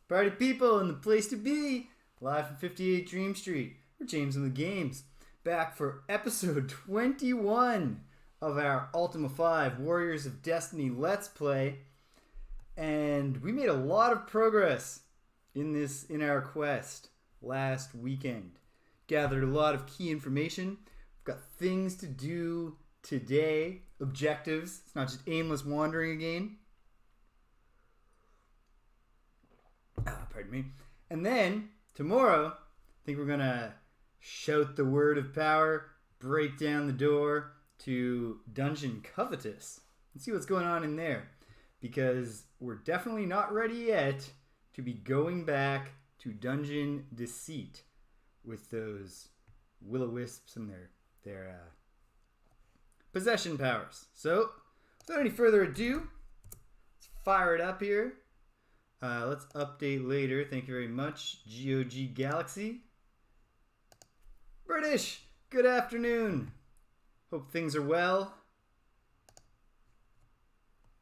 Party people in the place to be. Live from 58 Dream Street. We're James and the Games. Back for episode 21 of our Ultima 5 Warriors of Destiny Let's Play. And we made a lot of progress in our quest last weekend. Gathered a lot of key information. We've got things to do today. Objectives. It's not just aimless wandering again. Pardon me. And then, tomorrow, I think we're going to shout the word of power, break down the door to Dungeon Covetous, and see what's going on in there. Because we're definitely not ready yet to be going back to Dungeon Deceit with those will-o-wisps and their possession powers. So, without any further ado, let's fire it up here. Let's update later. Thank you very much. GOG Galaxy. British, good afternoon. Hope things are well.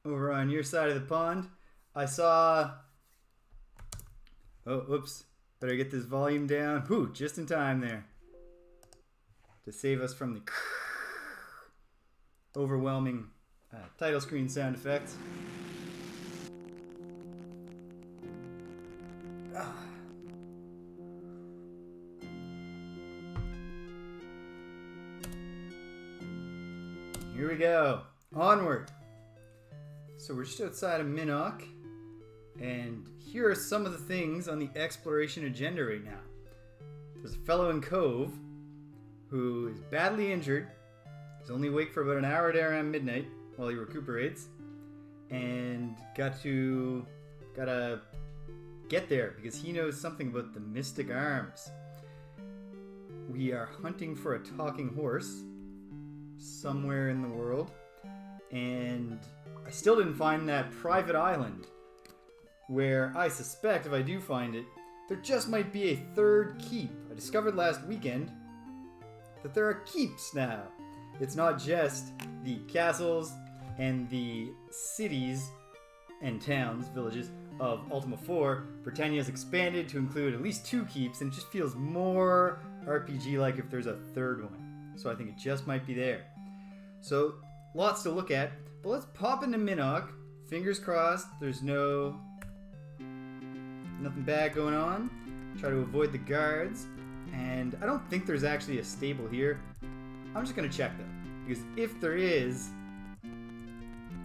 Over on your side of the pond, I saw... Oh, oops. Better get this volume down. Whew, just in time there. To save us from the overwhelming title screen sound effects. Here we go. Onward. So we're just outside of Minnock, and here are some of the things on the exploration agenda right now. There's a fellow in Cove who is badly injured. He's only awake for about an hour there around midnight while he recuperates, and gotta get there because he knows something about the mystic arms. We are hunting for a talking horse somewhere in the world, and I still didn't find that private island where I suspect if I do find it, there just might be a third keep. I discovered last weekend that there are keeps now. It's not just the castles and the cities and towns, villages of Ultima 4. Britannia has expanded to include at least 2 keeps, and it just feels more RPG-like if there's a third one. So I think it just might be there. So, lots to look at, but let's pop into Minnock. Fingers crossed there's nothing bad going on. Try to avoid the guards, and I don't think there's actually a stable here. I'm just gonna check though, because if there is,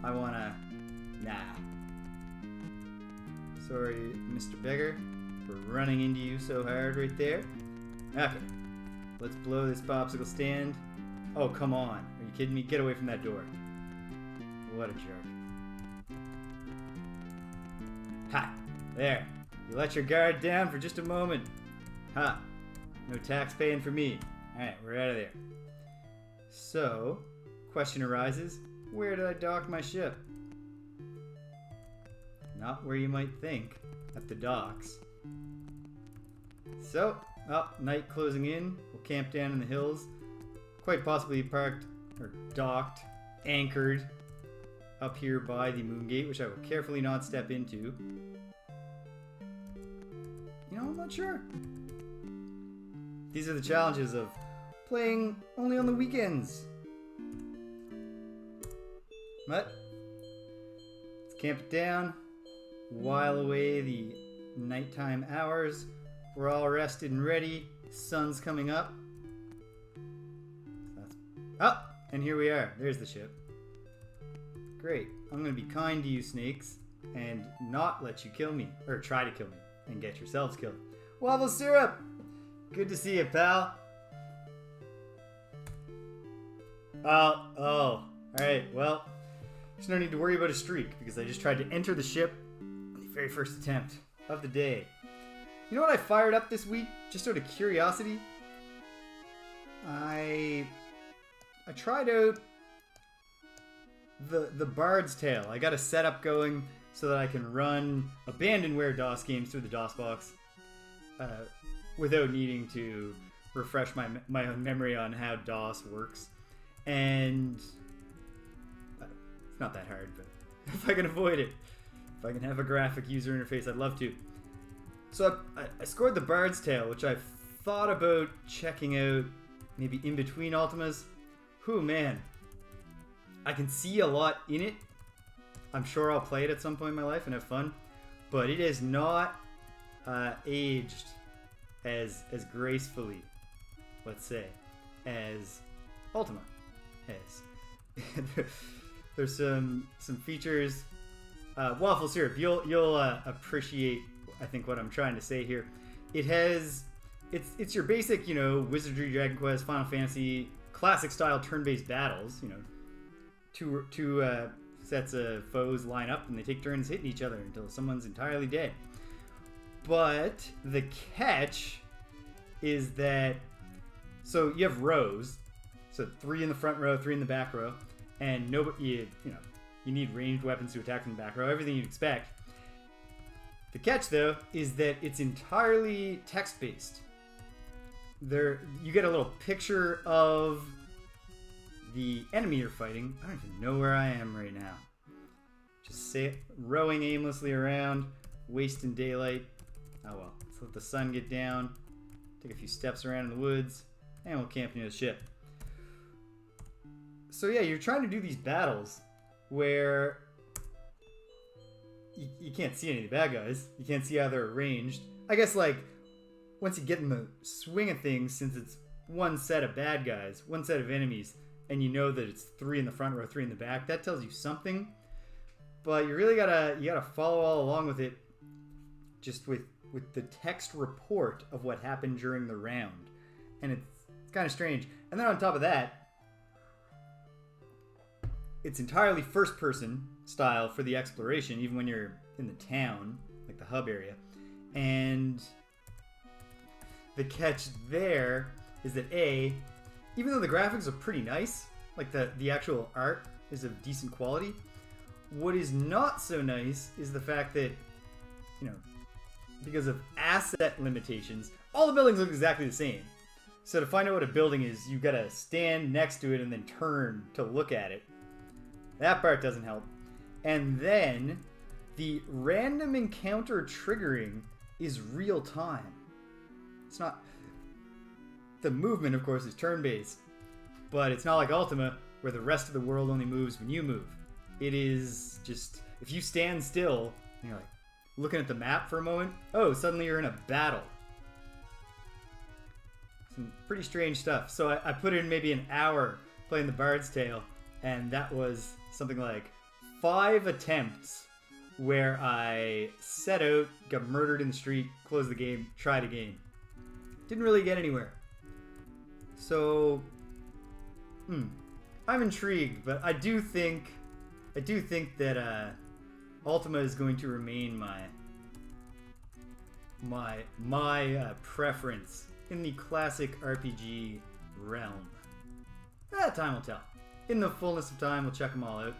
I wanna... Nah. Sorry, Mr. Beggar, for running into you so hard right there. Okay, let's blow this popsicle stand. Oh, come on. Are you kidding me? Get away from that door. What a jerk. Ha! There. You let your guard down for just a moment. Ha! No tax paying for me. Alright, we're out of there. So, question arises, where did I dock my ship? Not where you might think, at the docks. So, night closing in. We'll camp down in the hills. Quite possibly parked, or docked, anchored, up here by the moon gate, which I will carefully not step into. You know, I'm not sure. These are the challenges of playing only on the weekends. But, let's camp it down, while away the nighttime hours. We're all rested and ready. Sun's coming up. Oh, and here we are. There's the ship. Great. I'm going to be kind to you, snakes, and not let you kill me, or try to kill me, and get yourselves killed. Waffle syrup! Good to see you, pal. Oh. Alright, well, there's no need to worry about a streak, because I just tried to enter the ship on the very first attempt of the day. You know what I fired up this week, just out of curiosity? I tried out the Bard's Tale. I got a setup going so that I can run Abandonware DOS games through the DOS box without needing to refresh my own memory on how DOS works. And it's not that hard, but if I can avoid it, if I can have a graphic user interface, I'd love to. So I scored the Bard's Tale, which I've thought about checking out maybe in between Ultimas. Whew, man. I can see a lot in it. I'm sure I'll play it at some point in my life and have fun. But it is not aged as gracefully, let's say, as Ultima has. There's some features. Waffle syrup, you'll appreciate, I think, what I'm trying to say here. It has, it's your basic, Wizardry, Dragon Quest, Final Fantasy, classic style turn-based battles. Two sets of foes line up and they take turns hitting each other until someone's entirely dead. But the catch is that, so you have rows, so 3 in the front row, 3 in the back row, and nobody, you need ranged weapons to attack from the back row, everything you'd expect. The catch, though, is that it's entirely text-based. You get a little picture of the enemy you're fighting. I don't even know where I am right now. Just rowing aimlessly around, wasting daylight. Oh well, let's let the sun get down, take a few steps around in the woods, and we'll camp near the ship. So yeah, you're trying to do these battles where you can't see any of the bad guys. You can't see how they're arranged. I guess, once you get in the swing of things, since it's one set of bad guys, one set of enemies, and you know that it's 3 in the front row, 3 in the back, that tells you something. But you really gotta follow all along with it, just with the text report of what happened during the round. And it's kind of strange. And then on top of that, it's entirely first-person style for the exploration, even when you're in the town, like the hub area. And the catch there is that even though the graphics are pretty nice, like the actual art is of decent quality, what is not so nice is the fact that, because of asset limitations, all the buildings look exactly the same. So to find out what a building is, you've got to stand next to it and then turn to look at it. That part doesn't help. And then the random encounter triggering is real time. It's not... The movement, of course, is turn-based. But it's not like Ultima, where the rest of the world only moves when you move. It is just... If you stand still, and you're looking at the map for a moment, suddenly you're in a battle. Some pretty strange stuff. So I put in maybe an hour playing the Bard's Tale, and that was something like 5 attempts where I set out, got murdered in the street, closed the game, tried again. Didn't really get anywhere. So, I'm intrigued, but I do think that Ultima is going to remain my preference in the classic RPG realm. Time will tell. In the fullness of time, we'll check them all out.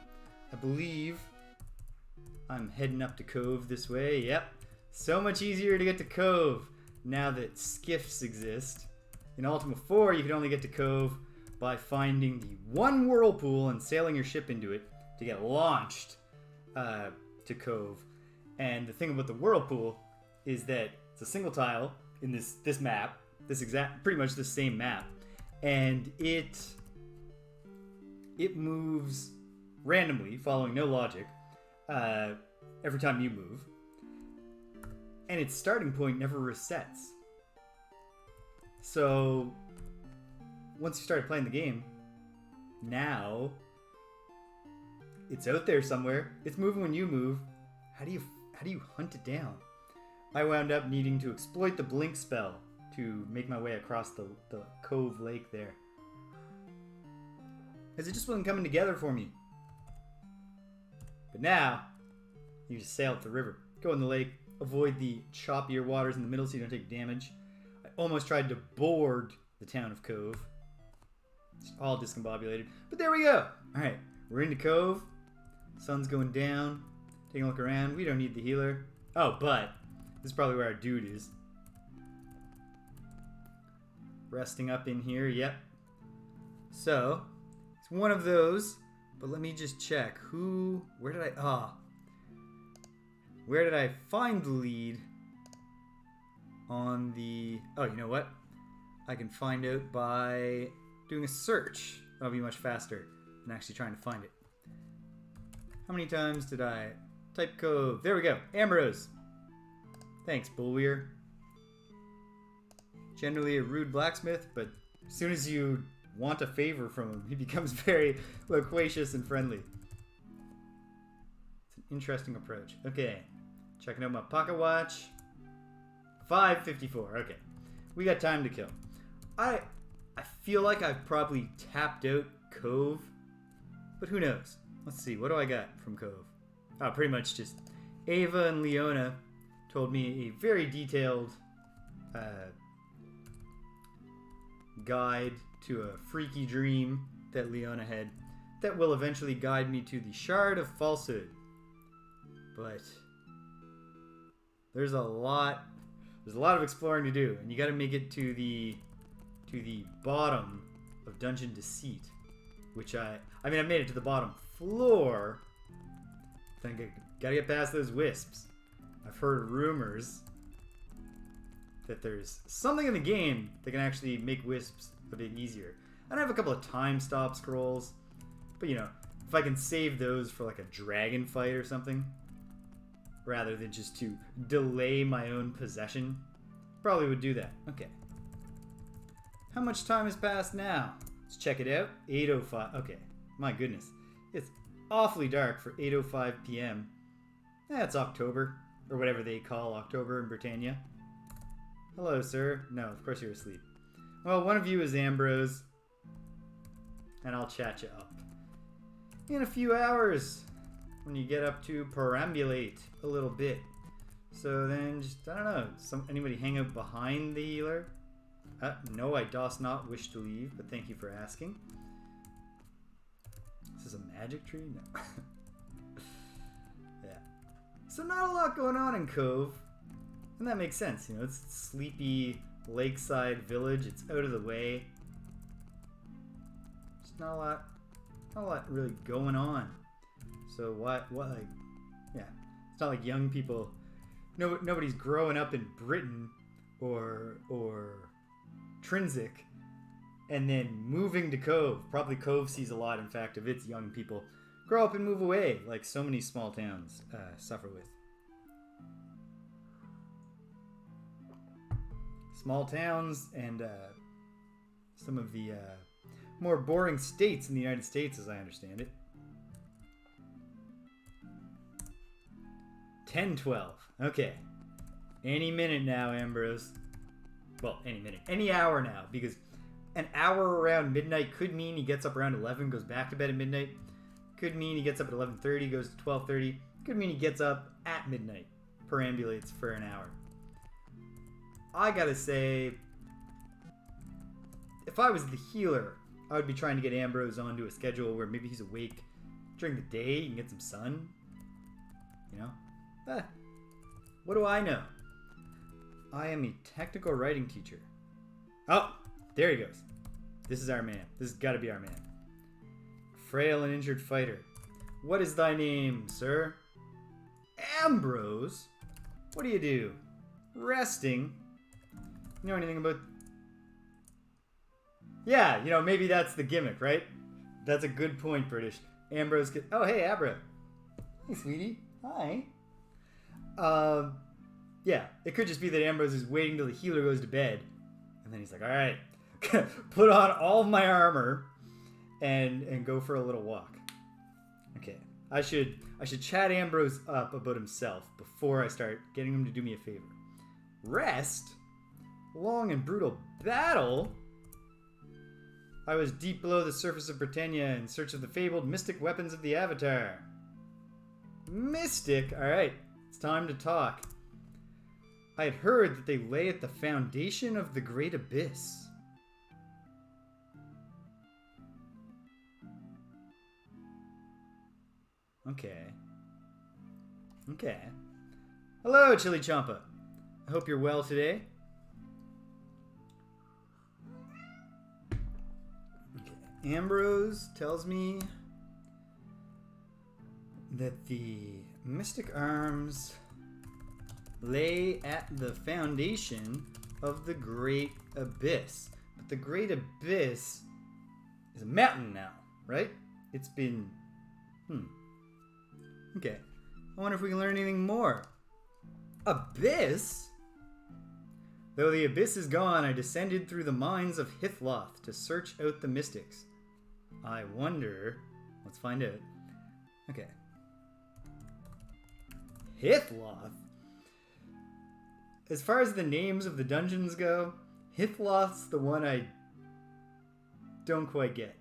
I believe I'm heading up to Cove this way. Yep. So much easier to get to Cove now that skiffs exist. In Ultima 4, you could only get to Cove by finding the one whirlpool and sailing your ship into it to get launched to Cove. And the thing about the whirlpool is that it's a single tile in this map, pretty much the same map, and it moves randomly, following no logic, every time you move, and its starting point never resets. So once you started playing the game, now it's out there somewhere. It's moving when you move. How do you hunt it down? I wound up needing to exploit the blink spell to make my way across the Cove Lake there. Because it just wasn't coming together for me. But now, you just sail up the river, go in the lake, avoid the choppier waters in the middle so you don't take damage. I almost tried to board the town of Cove. It's all discombobulated. But there we go! Alright, we're into Cove. Sun's going down. Taking a look around. We don't need the healer. Oh, but this is probably where our dude is. Resting up in here, yep. So, it's one of those, but let me just check. Where did I find the lead? on the... Oh, you know what? I can find out by doing a search. That'll be much faster than actually trying to find it. How many times did I type Cove? There we go. Ambrose. Thanks, Bullweir. Generally a rude blacksmith, but as soon as you want a favor from him, he becomes very loquacious and friendly. It's an interesting approach. Okay. Checking out my pocket watch. 5:54. Okay. We got time to kill. I feel like I've probably tapped out Cove, but who knows? Let's see. What do I got from Cove? Oh, pretty much just Ava and Leona told me a very detailed guide to a freaky dream that Leona had that will eventually guide me to the Shard of Falsehood. But there's a lot of exploring to do, and you got to make it to the bottom of Dungeon Deceit, which I made it to the bottom floor. Then gotta get past those wisps. I've heard rumors that there's something in the game that can actually make wisps a bit easier. I have a couple of time stop scrolls, but you know, if I can save those for like a dragon fight or something, rather than just to delay my own possession, probably would do that. Okay. How much time has passed now? Let's check it out. 8:05. Okay. My goodness. It's awfully dark for 8:05 p.m. It's October, or whatever they call October in Britannia. Hello, sir. No, of course you're asleep. Well, one of you is Ambrose, and I'll chat you up in a few hours when you get up to perambulate a little bit. So then, just, I don't know, anybody hang out behind the healer? No, I does not wish to leave, but thank you for asking. This is a magic tree? No. Yeah. So not a lot going on in Cove. And that makes sense, you know, it's a sleepy lakeside village, it's out of the way. Just not a lot really going on. So what like, yeah, it's not like young people, nobody's growing up in Britain or Trinsic and then moving to Cove. Probably Cove sees a lot, in fact, of its young people grow up and move away, like so many small towns suffer with. Small towns and some of the more boring states in the United States, as I understand it. 10:12. Okay. Any minute now, Ambrose. Well, any minute. Any hour now, because an hour around midnight could mean he gets up around 11, goes back to bed at midnight. Could mean he gets up at 11:30, goes to 12:30. Could mean he gets up at midnight, perambulates for an hour. I gotta say, if I was the healer, I would be trying to get Ambrose onto a schedule where maybe he's awake during the day, you can get some sun. You know? What do I know? I am a technical writing teacher. Oh, there he goes. This is our man. This has got to be our man. Frail and injured fighter. What is thy name, sir? Ambrose? What do you do? Resting? You know anything about... Yeah, you know, maybe that's the gimmick, right? That's a good point, British. Ambrose get... Oh, hey, Abra. Hey, sweetie. Hi. Yeah, it could just be that Ambrose is waiting till the healer goes to bed. And then he's like, alright, put on all my armor and go for a little walk. Okay, I should chat Ambrose up about himself before I start getting him to do me a favor. Rest? Long and brutal battle? I was deep below the surface of Britannia in search of the fabled mystic weapons of the Avatar. Mystic? Alright, it's time to talk. I had heard that they lay at the foundation of the Great Abyss. Okay. Hello, Chili Champa. I hope you're well today. Okay. Ambrose tells me that the mystic arms lay at the foundation of the Great Abyss. But the Great Abyss is a mountain now, right? It's been... Okay. I wonder if we can learn anything more. Abyss? Though the abyss is gone, I descended through the mines of Hithloth to search out the mystics. I wonder... Let's find out. Okay. Hithloth? As far as the names of the dungeons go, Hithloth's the one I don't quite get.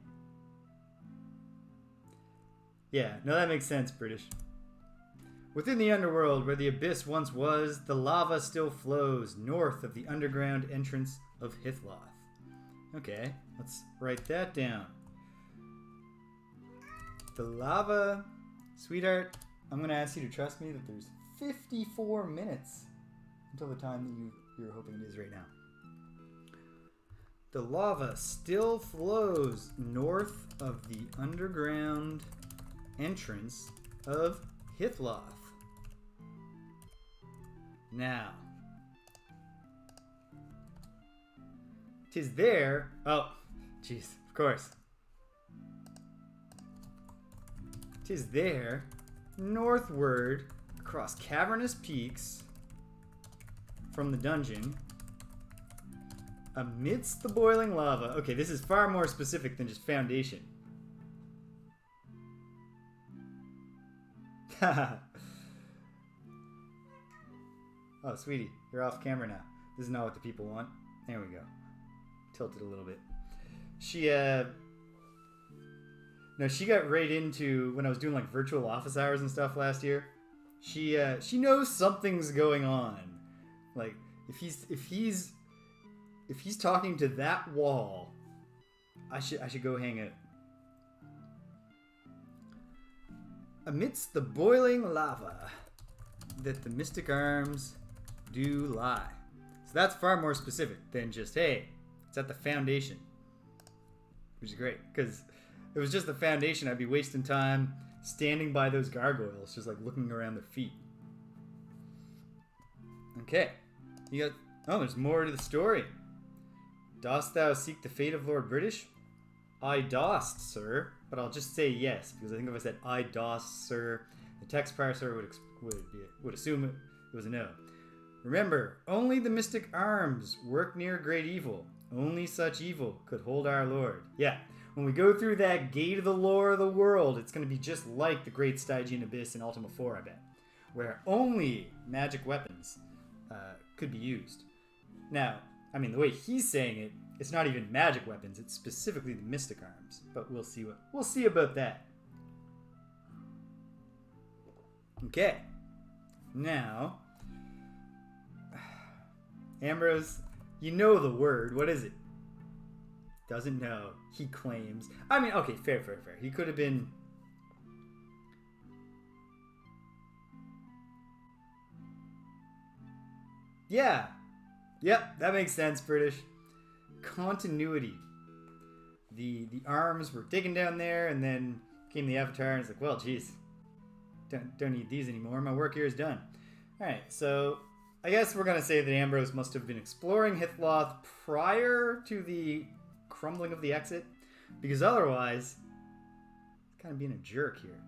Yeah, no, that makes sense, British. Within the underworld, where the abyss once was, the lava still flows north of the underground entrance of Hithloth. Okay, let's write that down. The lava... Sweetheart, I'm going to ask you to trust me that there's 54 minutes until the time that you're hoping it is right now. The lava still flows north of the underground entrance of Hithloth. Now, 'tis there. Oh, jeez, of course. 'Tis there, northward, across cavernous peaks from the dungeon, amidst the boiling lava. Okay, this is far more specific than just foundation. Haha. Oh, sweetie, you're off camera now. This is not what the people want. There we go. Tilted a little bit. She got right into, when I was doing like virtual office hours and stuff last year, she knows something's going on. Like, if he's talking to that wall, I should go hang out. Amidst the boiling lava that the mystic arms do lie. So that's far more specific than just, hey, it's at the foundation. Which is great, because if it was just the foundation, I'd be wasting time standing by those gargoyles, just like looking around their feet. Okay. You got... Oh, there's more to the story. Dost thou seek the fate of Lord British? I dost, sir. But I'll just say yes, because I think if I said I dost, sir, the text parser would assume it was a no. Remember, only the mystic arms work near great evil. Only such evil could hold our Lord. Yeah, when we go through that gate of the lore of the world, it's going to be just like the Great Stygian Abyss in Ultima 4, I bet, where only magic weapons could be used. Now, I mean, the way he's saying it, it's not even magic weapons, it's specifically the mystic arms. But we'll see about that. Okay. Now, Ambrose, you know the word. What is it? Doesn't know. He claims. I mean, okay, fair. He could have been... Yeah. Yep, that makes sense, British. Continuity. The arms were digging down there, and then came the avatar, and it's like, well, geez, don't need these anymore. My work here is done. All right, so I guess we're gonna say that Ambrose must have been exploring Hithloth prior to the crumbling of the exit, because otherwise, he's kind of being a jerk here.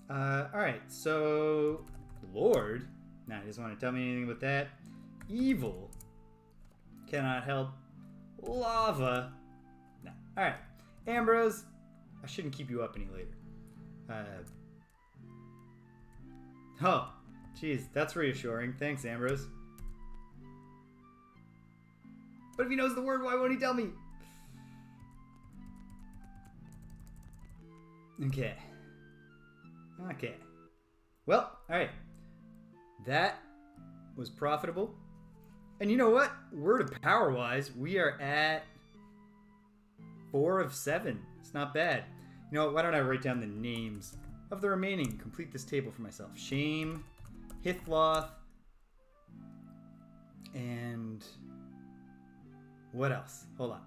All right, so Lord. Now, he doesn't want to tell me anything about that. Evil cannot help. Lava. No. Alright. Ambrose, I shouldn't keep you up any later. Oh, jeez, that's reassuring. Thanks, Ambrose. But if he knows the word, why won't he tell me? Okay. Well, alright. That was profitable. And you know what? Word of power wise, we are at 4 of 7. It's not bad. You know what? Why don't I write down the names of the remaining? Complete this table for myself. Shame, Hithloth, and what else? Hold on.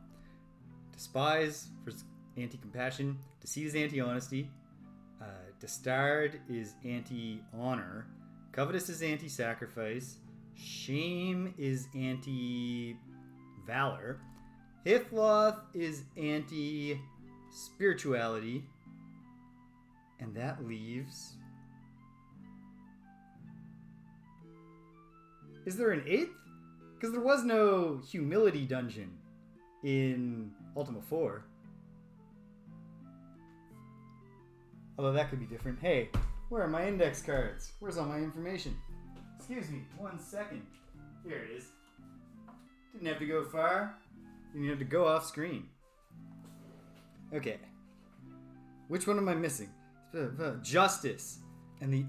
Despise for anti-compassion. Deceit is anti-honesty. Dastard is anti-honor. Covetous is anti-sacrifice. Shame is anti-valor. Hithloth is anti-spirituality. And that leaves... Is there an 8th? Because there was no humility dungeon in Ultima 4. Although that could be different. Hey, where are my index cards? Where's all my information? Excuse me, 1 second. Here it is. Didn't have to go far. Didn't have to go off screen. Okay. Which one am I missing? Justice. And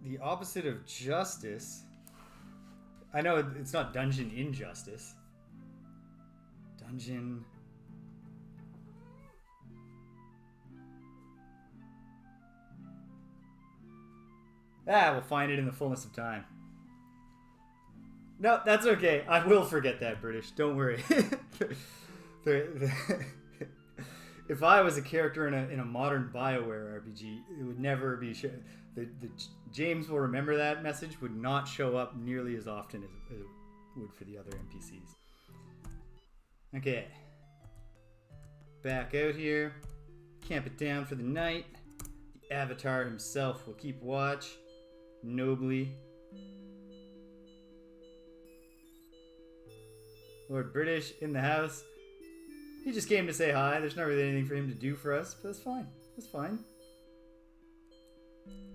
the opposite of justice... I know it's not dungeon injustice. Dungeon... we'll find it in the fullness of time. No, that's okay. I will forget that, British. Don't worry. If I was a character in a modern BioWare RPG, it would never be... The James will remember that message would not show up nearly as often as it would for the other NPCs. Okay. Back out here. Camp it down for the night. The Avatar himself will keep watch. Nobly. Lord British in the house. He just came to say hi. There's not really anything for him to do for us, but that's fine. That's fine.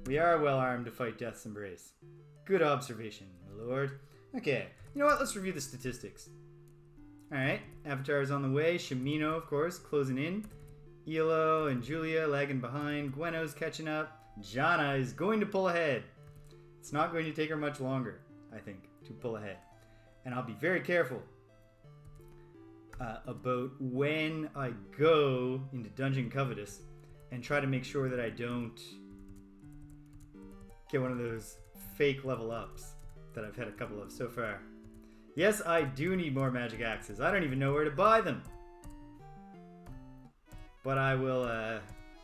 We are well armed to fight Death's Embrace. Good observation, my lord. Okay, you know what? Let's review the statistics. Alright, Avatar is on the way. Shimino, of course, closing in. IOLO and Julia lagging behind. Gweno's catching up. Jana is going to pull ahead. It's not going to take her much longer, I think, to pull ahead. And I'll be very careful about when I go into Dungeon Covetous and try to make sure that I don't get one of those fake level ups that I've had a couple of so far. Yes, I do need more magic axes. I don't even know where to buy them. But I will,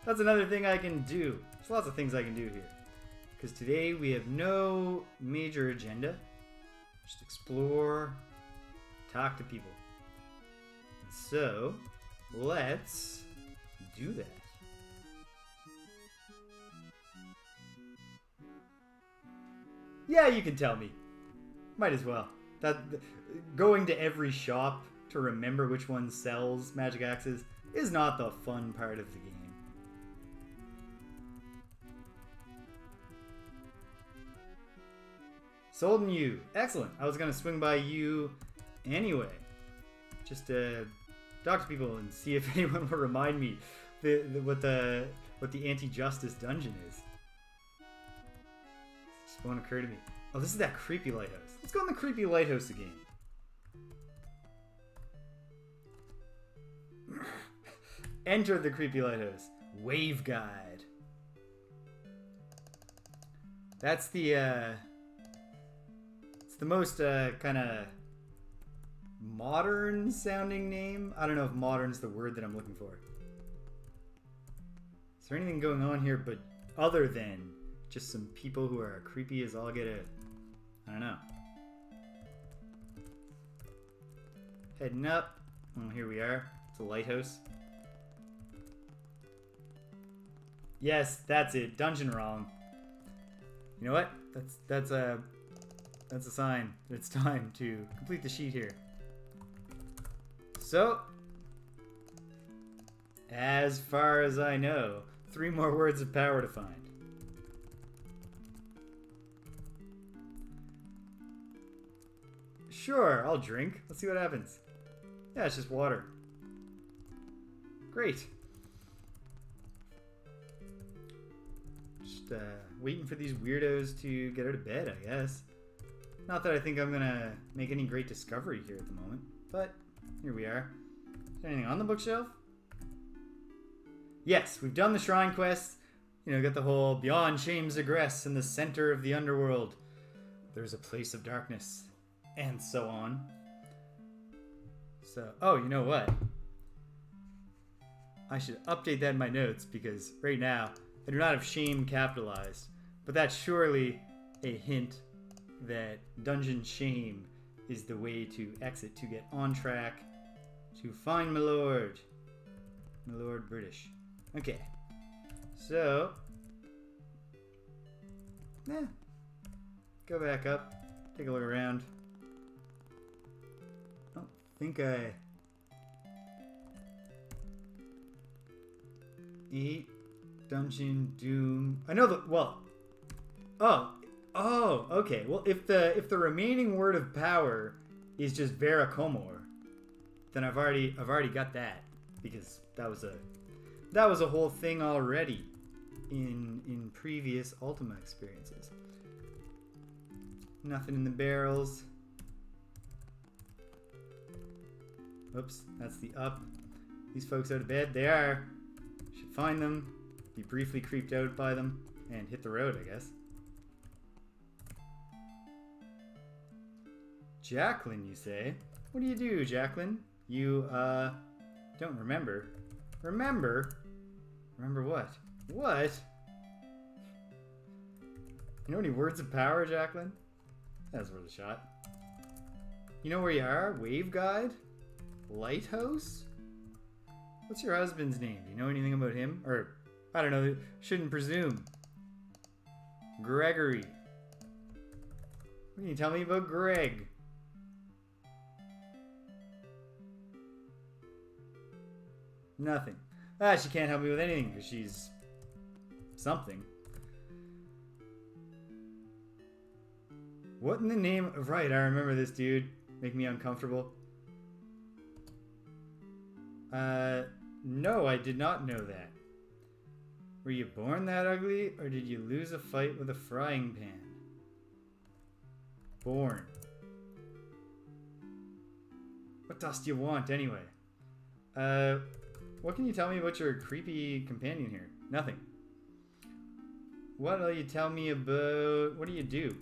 that's another thing I can do. There's lots of things I can do here. Because today we have no major agenda. Just explore, talk to people. And so, let's do that. Yeah, you can tell me. Might as well. Going to every shop to remember which one sells magic axes is not the fun part of the game. Sold and you. Excellent. I was going to swing by you anyway. Just to talk to people and see if anyone will remind me what the anti-justice dungeon is. It just won't occur to me. Oh, this is that creepy lighthouse. Let's go in the creepy lighthouse again. Enter the creepy lighthouse. Waveguide. That's the it's the most kind of modern sounding name. I don't know if modern's the word that I'm looking for. Is there anything going on here but other than just some people who are creepy as all get out? I don't know. Heading up. Oh, here we are. It's a lighthouse. Yes, that's it. Dungeon wrong. You know what? That's a sign that it's time to complete the sheet here. So, as far as I know, 3 more words of power to find. Sure, I'll drink. Let's see what happens. Yeah, it's just water. Great. Just waiting for these weirdos to get out of bed, I guess. Not that I think I'm gonna make any great discovery here at the moment, but here we are. Is there anything on the bookshelf? Yes, we've done the shrine quests. You know, got the whole beyond shame's egress in the center of the underworld. There's a place of darkness, and so on. So, oh, you know what? I should update that in my notes because right now I do not have shame capitalized, but that surely a hint that dungeon shame is the way to exit, to get on track, to find my lord. My lord British. Okay. So, go back up, take a look around. I don't think I... 8, Dungeon, Doom... I know the... Well... Oh, okay. Well, if the remaining word of power is just Veracomor, then I've already got that, because that was a whole thing already in previous Ultima experiences. Nothing in the barrels. Oops, that's the up. These folks out of bed. They are. Should find them. Be briefly creeped out by them and hit the road, I guess. Jacqueline, you say? What do you do, Jacqueline? You, don't remember. Remember? Remember what? What? You know any words of power, Jacqueline? That's worth a shot. You know where you are? Waveguide? Lighthouse? What's your husband's name? Do you know anything about him? Or, I don't know, shouldn't presume. Gregory. What can you tell me about Greg? Nothing. She can't help me with anything because she's something. What in the name of... Right, I remember this dude. Make me uncomfortable. No, I did not know that. Were you born that ugly, or did you lose a fight with a frying pan? Born. What dost you want, anyway? What can you tell me about your creepy companion here? Nothing. What'll you tell me about... What do you do?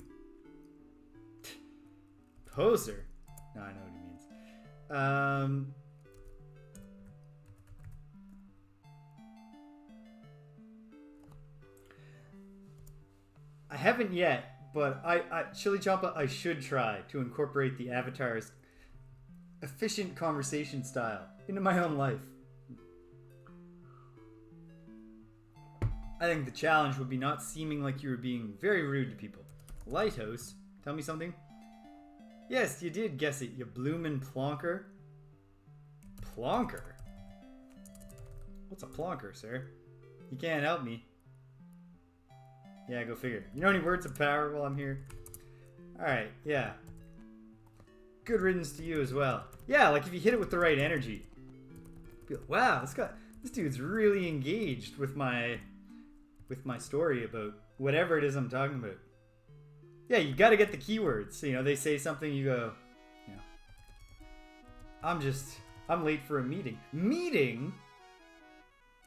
Poser? No, I know what he means. I haven't yet, but Chili Champa, I should try to incorporate the Avatar's efficient conversation style into my own life. I think the challenge would be not seeming like you were being very rude to people. Lighthouse, tell me something. Yes, you did guess it, you bloomin' plonker. Plonker? What's a plonker, sir? You can't help me. Yeah, go figure. You know any words of power while I'm here? Alright, yeah. Good riddance to you as well. Yeah, like if you hit it with the right energy. Be like, wow, this dude's really engaged with my story about whatever it is I'm talking about. Yeah, you gotta get the keywords. You know, they say something, you go, you know, I'm late for a meeting. Meeting?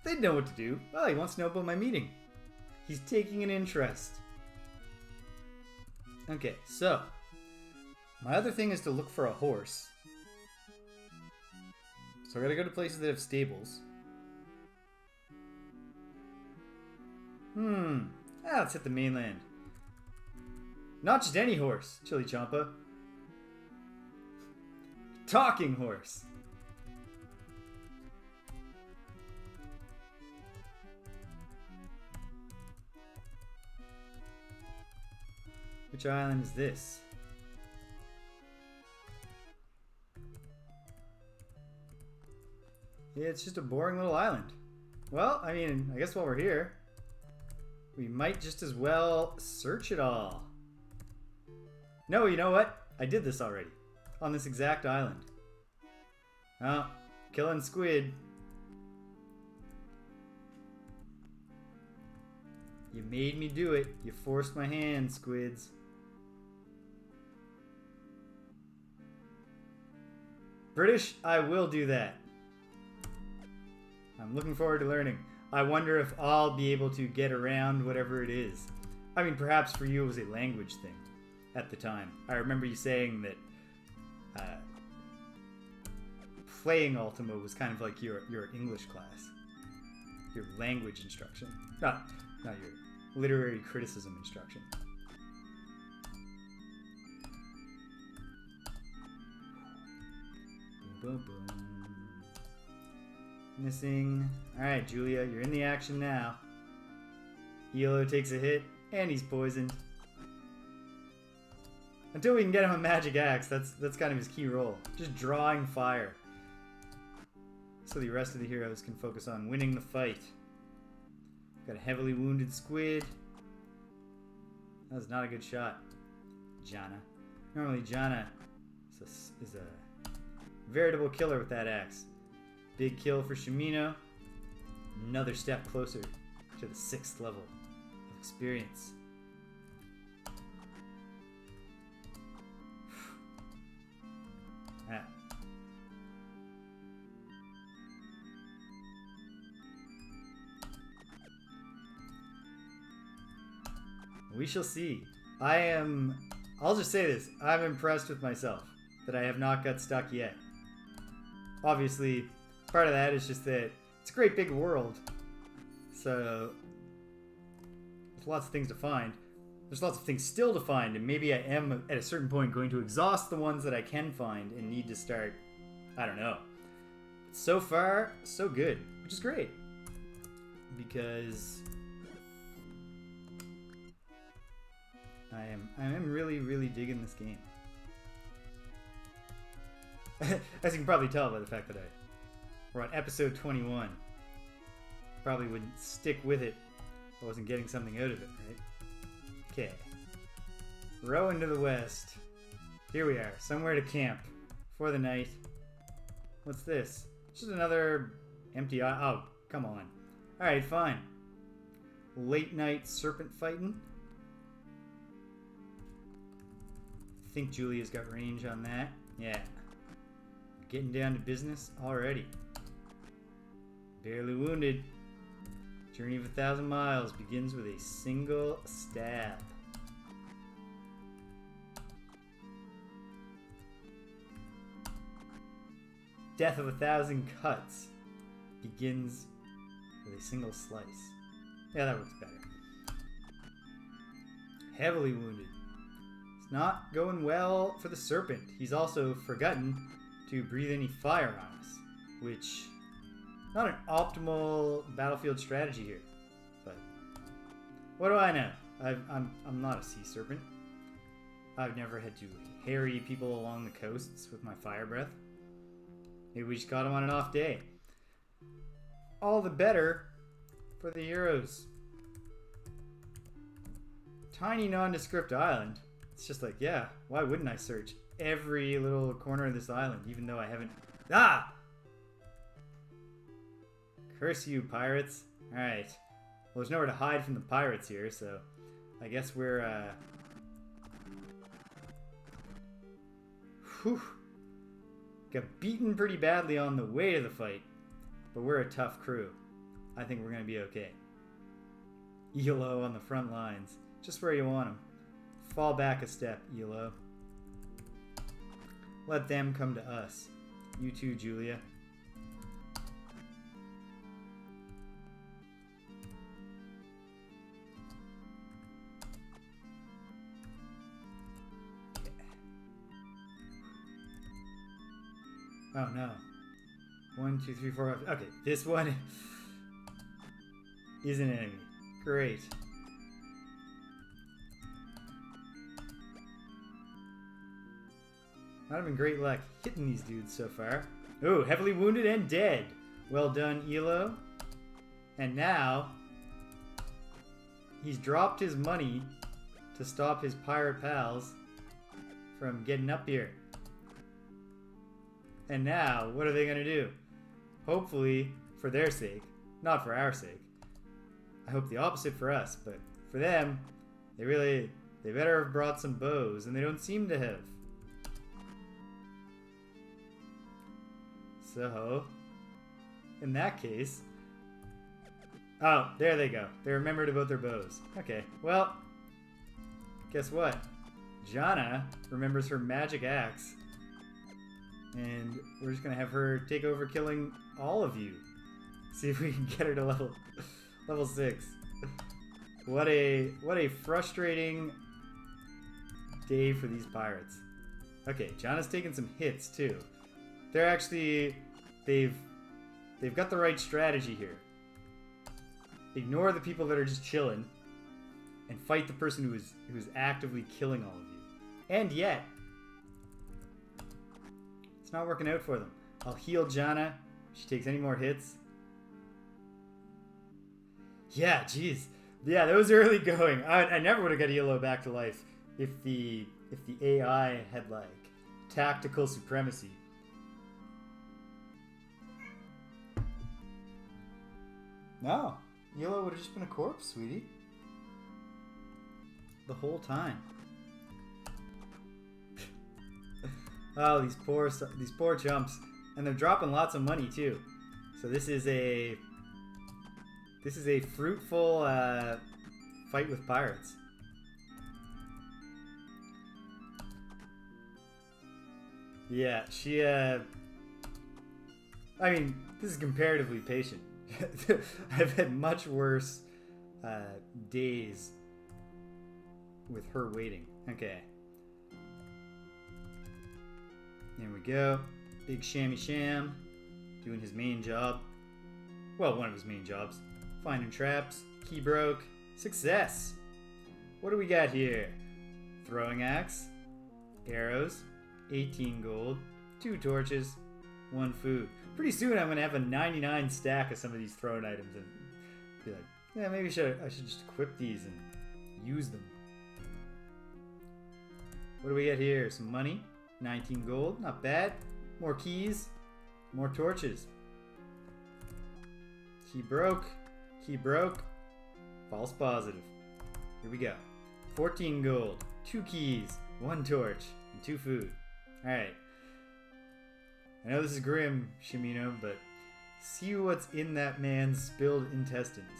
They'd know what to do. Well, he wants to know about my meeting. He's taking an interest. Okay, so my other thing is to look for a horse. So I gotta go to places that have stables. Let's hit the mainland. Not just any horse, Chili Champa. Talking horse. Which island is this? Yeah, it's just a boring little island. Well, I mean, I guess while we're here, we might just as well search it all. No, you know what? I did this already. On this exact island. Oh, killing squid. You made me do it. You forced my hand, squids. British, I will do that. I'm looking forward to learning. I wonder if I'll be able to get around whatever it is. I mean, perhaps for you it was a language thing at the time. I remember you saying that playing Ultima was kind of like your English class. Your language instruction. Not your literary criticism instruction. boom, boom. Missing. Alright, Julia, you're in the action now. IOLO takes a hit, and he's poisoned. Until we can get him a magic axe, that's kind of his key role. Just drawing fire. So the rest of the heroes can focus on winning the fight. Got a heavily wounded squid. That was not a good shot. Jana. Normally Jana is a veritable killer with that axe. Big kill for Shimino. Another step closer to the 6th level of experience. Ah. We shall see. I'll just say this. I'm impressed with myself that I have not got stuck yet. Obviously, part of that is just that it's a great big world. So, there's lots of things to find. There's lots of things still to find, and maybe I am, at a certain point, going to exhaust the ones that I can find and need to start, I don't know. So far, so good, which is great. Because I am really, really digging this game. As you can probably tell by the fact that we're on episode 21. Probably wouldn't stick with it if I wasn't getting something out of it, right? Okay. Rowing to the west. Here we are, somewhere to camp for the night. What's this? Just another empty eye. Oh, come on. Alright, fine. Late night serpent fighting. I think Julia's got range on that. Yeah. Getting down to business already. Barely wounded. Journey of 1,000 miles begins with a single stab. Death of 1,000 cuts begins with a single slice. Yeah, that works better. Heavily wounded. It's not going well for the serpent. He's also forgotten to breathe any fire on us, which not an optimal battlefield strategy here, but what do I know? I'm not a sea serpent. I've never had to harry people along the coasts with my fire breath. Maybe we just caught him on an off day. All the better for the heroes. Tiny nondescript island. It's just like, yeah, why wouldn't I search every little corner of this island, even though I haven't... Ah! Curse you, pirates. Alright. Well, there's nowhere to hide from the pirates here, so I guess we're, Whew. Got beaten pretty badly on the way to the fight, but we're a tough crew. I think we're going to be okay. IOLO on the front lines. Just where you want them. Fall back a step, IOLO. Let them come to us. You too, Julia. Oh no. 1, 2, 3, 4, 5. Okay, this one is an enemy. Great. Not having great luck hitting these dudes so far. Oh, heavily wounded and dead. Well done, IOLO. And now he's dropped his money to stop his pirate pals from getting up here. And now, what are they going to do? Hopefully, for their sake, not for our sake. I hope the opposite for us, but for them, they better have brought some bows, and they don't seem to have. So, in that case... Oh, there they go. They remembered about their bows. Okay, well, guess what? Jana remembers her magic axe. And we're just gonna have her take over killing all of you. See if we can get her to level 6. What a frustrating day for these pirates. Okay, Jana's taking some hits too. They're actually... They've got the right strategy here. Ignore the people that are just chilling and fight the person who is actively killing all of you. And yet, it's not working out for them. I'll heal Jana if she takes any more hits. Yeah, jeez. Yeah, that was early going. I never would have got Elo back to life if the AI had like tactical supremacy. No, Elo would have just been a corpse, sweetie. The whole time. Oh, these poor chumps, and they're dropping lots of money too. So this is a fruitful fight with pirates. Yeah, she. I mean, this is comparatively patient. I've had much worse days with her waiting. Okay. There we go. Big Shammy Sham doing his main job. Well, one of his main jobs. Finding traps. Key broke. Success! What do we got here? Throwing axe. Arrows. 18 gold. 2 torches. 1 food. Pretty soon I'm going to have a 99 stack of some of these thrown items and be like, yeah, maybe I should just equip these and use them. What do we get here? Some money. 19 gold. Not bad. More keys. More torches. Key broke. Key broke. False positive. Here we go. 14 gold. 2 keys. 1 torch. And 2 food. Alright. I know this is grim, Shimino, but see what's in that man's spilled intestines.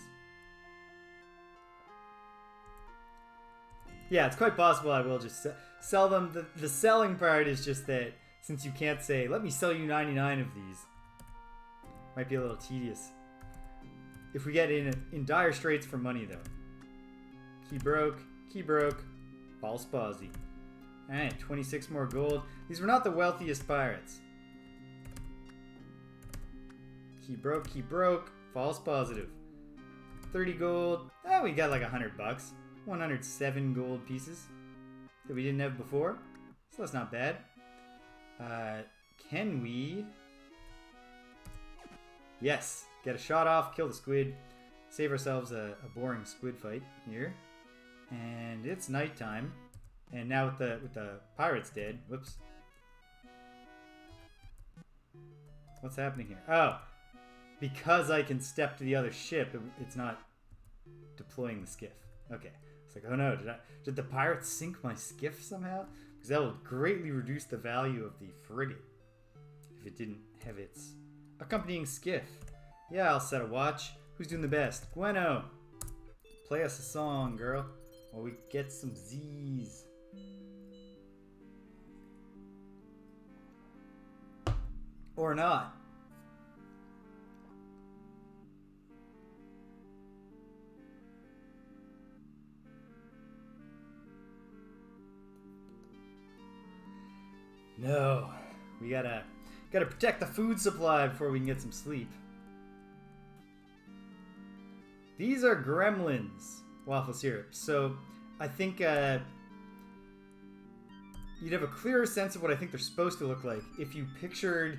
Yeah, it's quite possible I will just sell them. The selling part is just that since you can't say, let me sell you 99 of these, might be a little tedious. If we get in dire straits for money, though. Key broke, false posy. Alright, 26 more gold. These were not the wealthiest pirates. Key broke, false positive. 30 gold. Oh, we got like $100 bucks. 107 gold pieces that we didn't have before. So that's not bad. Can we... Yes. Get a shot off, kill the squid. Save ourselves a boring squid fight here. And it's nighttime. And now with the pirates dead. Whoops. What's happening here? Oh. Because I can step to the other ship, it's not deploying the skiff. Okay. It's like, oh no, did the pirates sink my skiff somehow? Because that will greatly reduce the value of the frigate if it didn't have its accompanying skiff. Yeah, I'll set a watch. Who's doing the best? Gweno! Play us a song, girl, while we get some Z's. Or not. No, we gotta protect the food supply before we can get some sleep. These are gremlins, waffle syrup. So I think you'd have a clearer sense of what I think they're supposed to look like if you pictured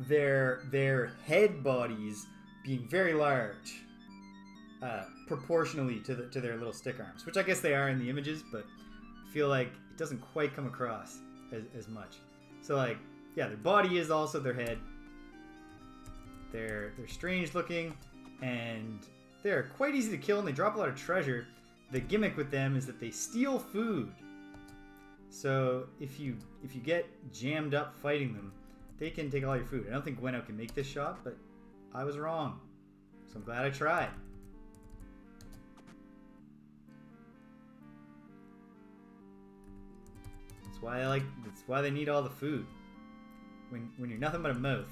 their head bodies being very large, proportionally to their little stick arms, which I guess they are in the images, but I feel like it doesn't quite come across as much. So like, yeah, their body is also their head. They're strange looking, and they're quite easy to kill, and they drop a lot of treasure. The gimmick with them is that they steal food. So if you get jammed up fighting them, they can take all your food. I don't think Gweno can make this shot, but I was wrong. So I'm glad I tried. That's why they need all the food. When you're nothing but a mouth.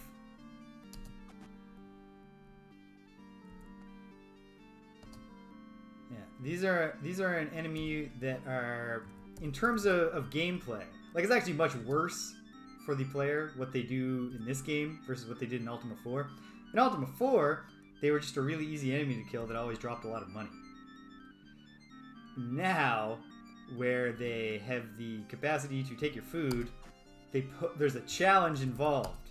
Yeah, these are an enemy that are, in terms of gameplay, like, it's actually much worse for the player what they do in this game versus what they did in Ultima 4. In Ultima 4, they were just a really easy enemy to kill that always dropped a lot of money. Now, where they have the capacity to take your food, there's a challenge involved.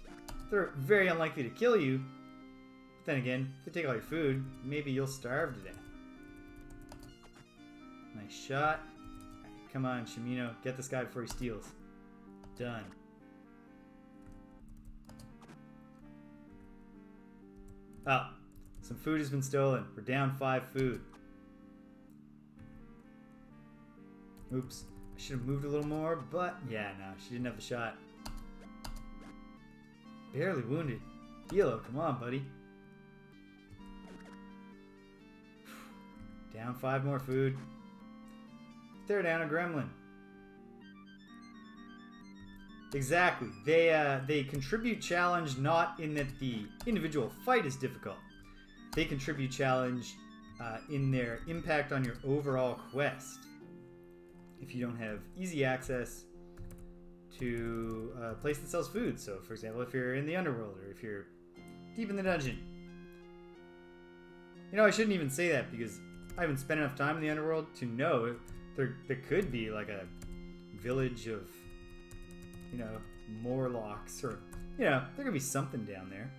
They're very unlikely to kill you, but then again, if they take all your food, maybe you'll starve to death. Nice shot. Right, come on, Shimino, get this guy before he steals. Done. Oh, some food has been stolen. We're down 5 food. Oops. I should have moved a little more, but yeah, no, she didn't have the shot. Barely wounded. Hilo, come on, buddy. Down 5 more food. They're down a gremlin. Exactly. They contribute challenge not in that the individual fight is difficult. They contribute challenge in their impact on your overall quest. If you don't have easy access to a place that sells food. So, for example, if you're in the underworld or if you're deep in the dungeon. You know, I shouldn't even say that because I haven't spent enough time in the underworld to know there could be like a village of, you know, Morlocks or, you know, there could be something down there.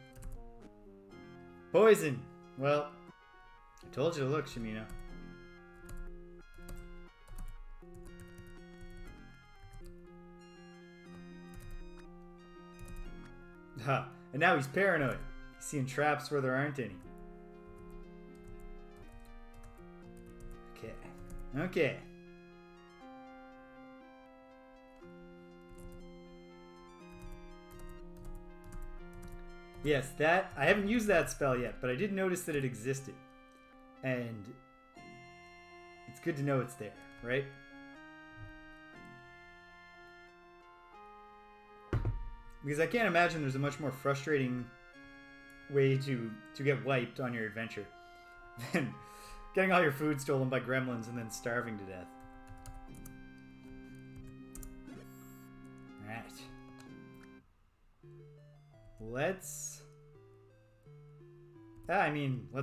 Poison. Well, I told you to look, Shimino. Ha! And now he's paranoid. He's seeing traps where there aren't any. Okay. Okay. Yes, that... I haven't used that spell yet, but I did notice that it existed. And it's good to know it's there, right? Because I can't imagine there's a much more frustrating way to get wiped on your adventure than getting all your food stolen by gremlins and then starving to death. Alright. Let's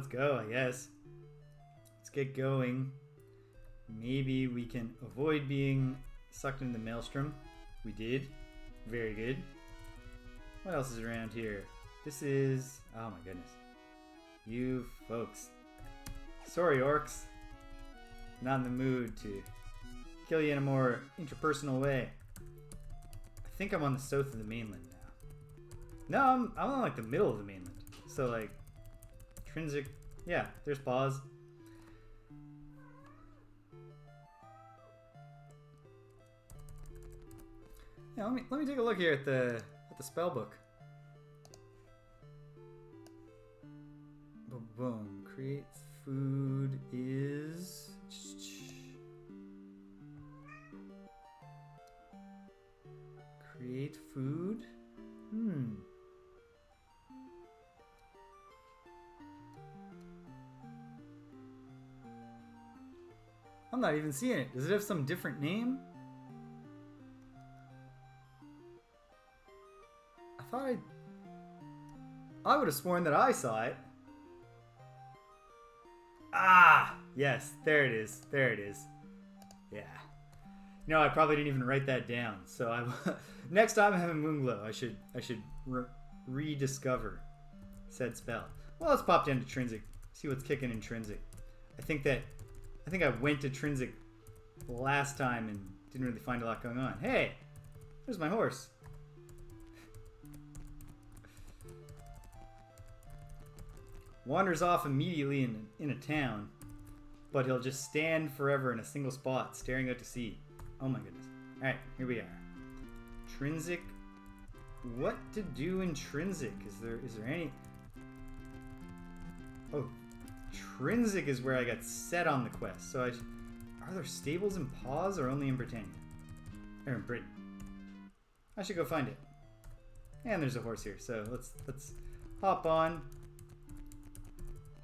go, I guess. Let's get going. Maybe we can avoid being sucked into the maelstrom. We did. Very good. What else is around here? This is... oh my goodness. You folks. Sorry, orcs. Not in the mood to kill you in a more interpersonal way. I think I'm on the south of the mainland now. No, I'm on like the middle of the mainland. So like... Intrinsic... yeah, there's pause. Yeah, let me take a look here at the spell book. Boom. Create food is... create food? I'm not even seeing it. Does it have some different name? I would have sworn that I saw it. Ah! Yes, there it is. There it is. Yeah. No, I probably didn't even write that down. So next time I have a Moonglow, I should rediscover said spell. Well, let's pop down to Trinsic. See what's kicking in Trinsic. I think I went to Trinsic last time and didn't really find a lot going on. Hey! There's my horse. Wanders off immediately in a town, but he'll just stand forever in a single spot, staring out to sea. Oh my goodness. Alright, here we are. Trinsic. What to do in Trinsic? Is there any... oh, Trinsic is where I got set on the quest. So are there stables in Pause or only in Britannia? Or in Britain? I should go find it. And there's a horse here, so let's hop on.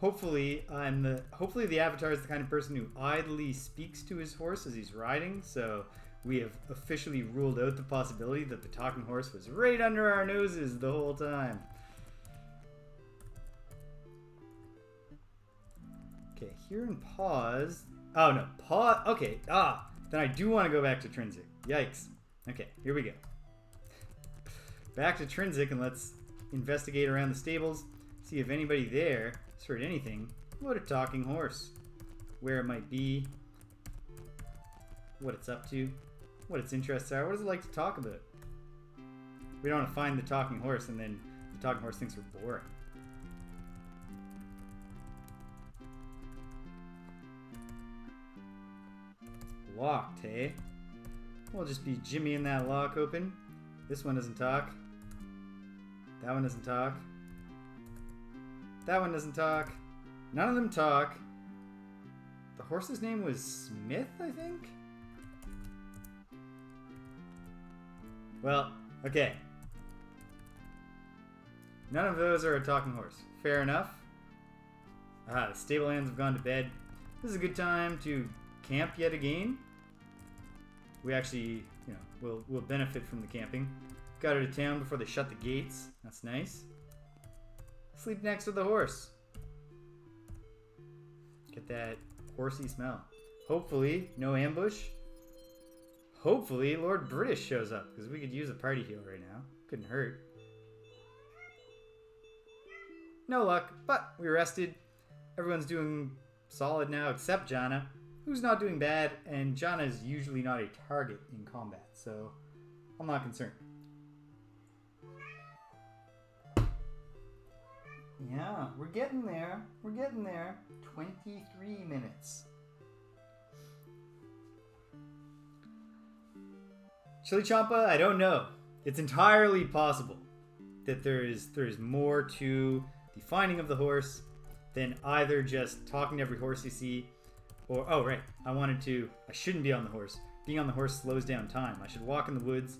Hopefully the avatar is the kind of person who idly speaks to his horse as he's riding, so we have officially ruled out the possibility that the talking horse was right under our noses the whole time. Okay, here in pause. Oh no, pause. Okay, then I do want to go back to Trinsic. Yikes. Okay, here we go. Back to Trinsic, and let's investigate around the stables. See if anybody there has heard anything about a talking horse. Where it might be. What it's up to. What its interests are. What does it like to talk about? We don't want to find the talking horse and then the talking horse thinks we're boring. Locked, hey? We'll just be Jimmy in that lock open. This one doesn't talk. That one doesn't talk. That one doesn't talk. None of them talk. The horse's name was Smith, I think? Well, okay. None of those are a talking horse. Fair enough. The stablehands have gone to bed. This is a good time to camp yet again. We actually, we'll benefit from the camping. Got out of town before they shut the gates. That's nice. Sleep next to the horse. Get that horsey smell. Hopefully, no ambush. Hopefully, Lord British shows up, because we could use a party heal right now. Couldn't hurt. No luck, but we rested. Everyone's doing solid now, except Jana, who's not doing bad, and Jana is usually not a target in combat, so I'm not concerned. Yeah, we're getting there. We're getting there. 23 minutes. Chili Champa, I don't know. It's entirely possible that there is more to the finding of the horse than either just talking to every horse you see, or, oh right, I shouldn't be on the horse. Being on the horse slows down time. I should walk in the woods,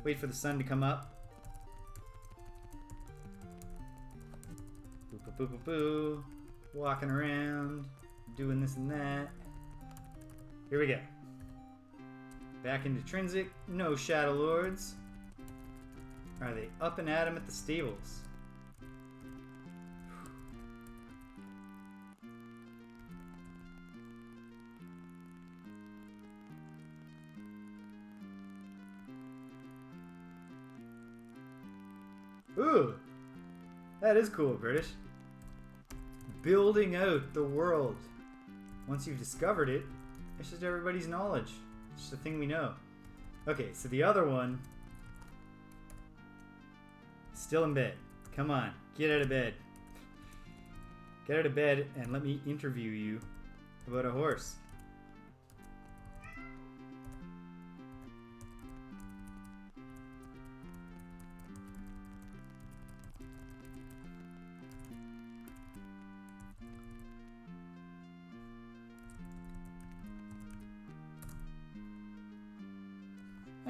wait for the sun to come up. Boo, boo, boo, boo, boo. Walking around, doing this and that. Here we go. Back into Trinsic. No Shadow Lords. Are they up and at 'em at the stables? Ooh! That is cool, British. Building out the world. Once you've discovered it, it's just everybody's knowledge. It's just a thing we know. Okay, so the other one... Still in bed. Come on, get out of bed. Get out of bed and let me interview you about a horse.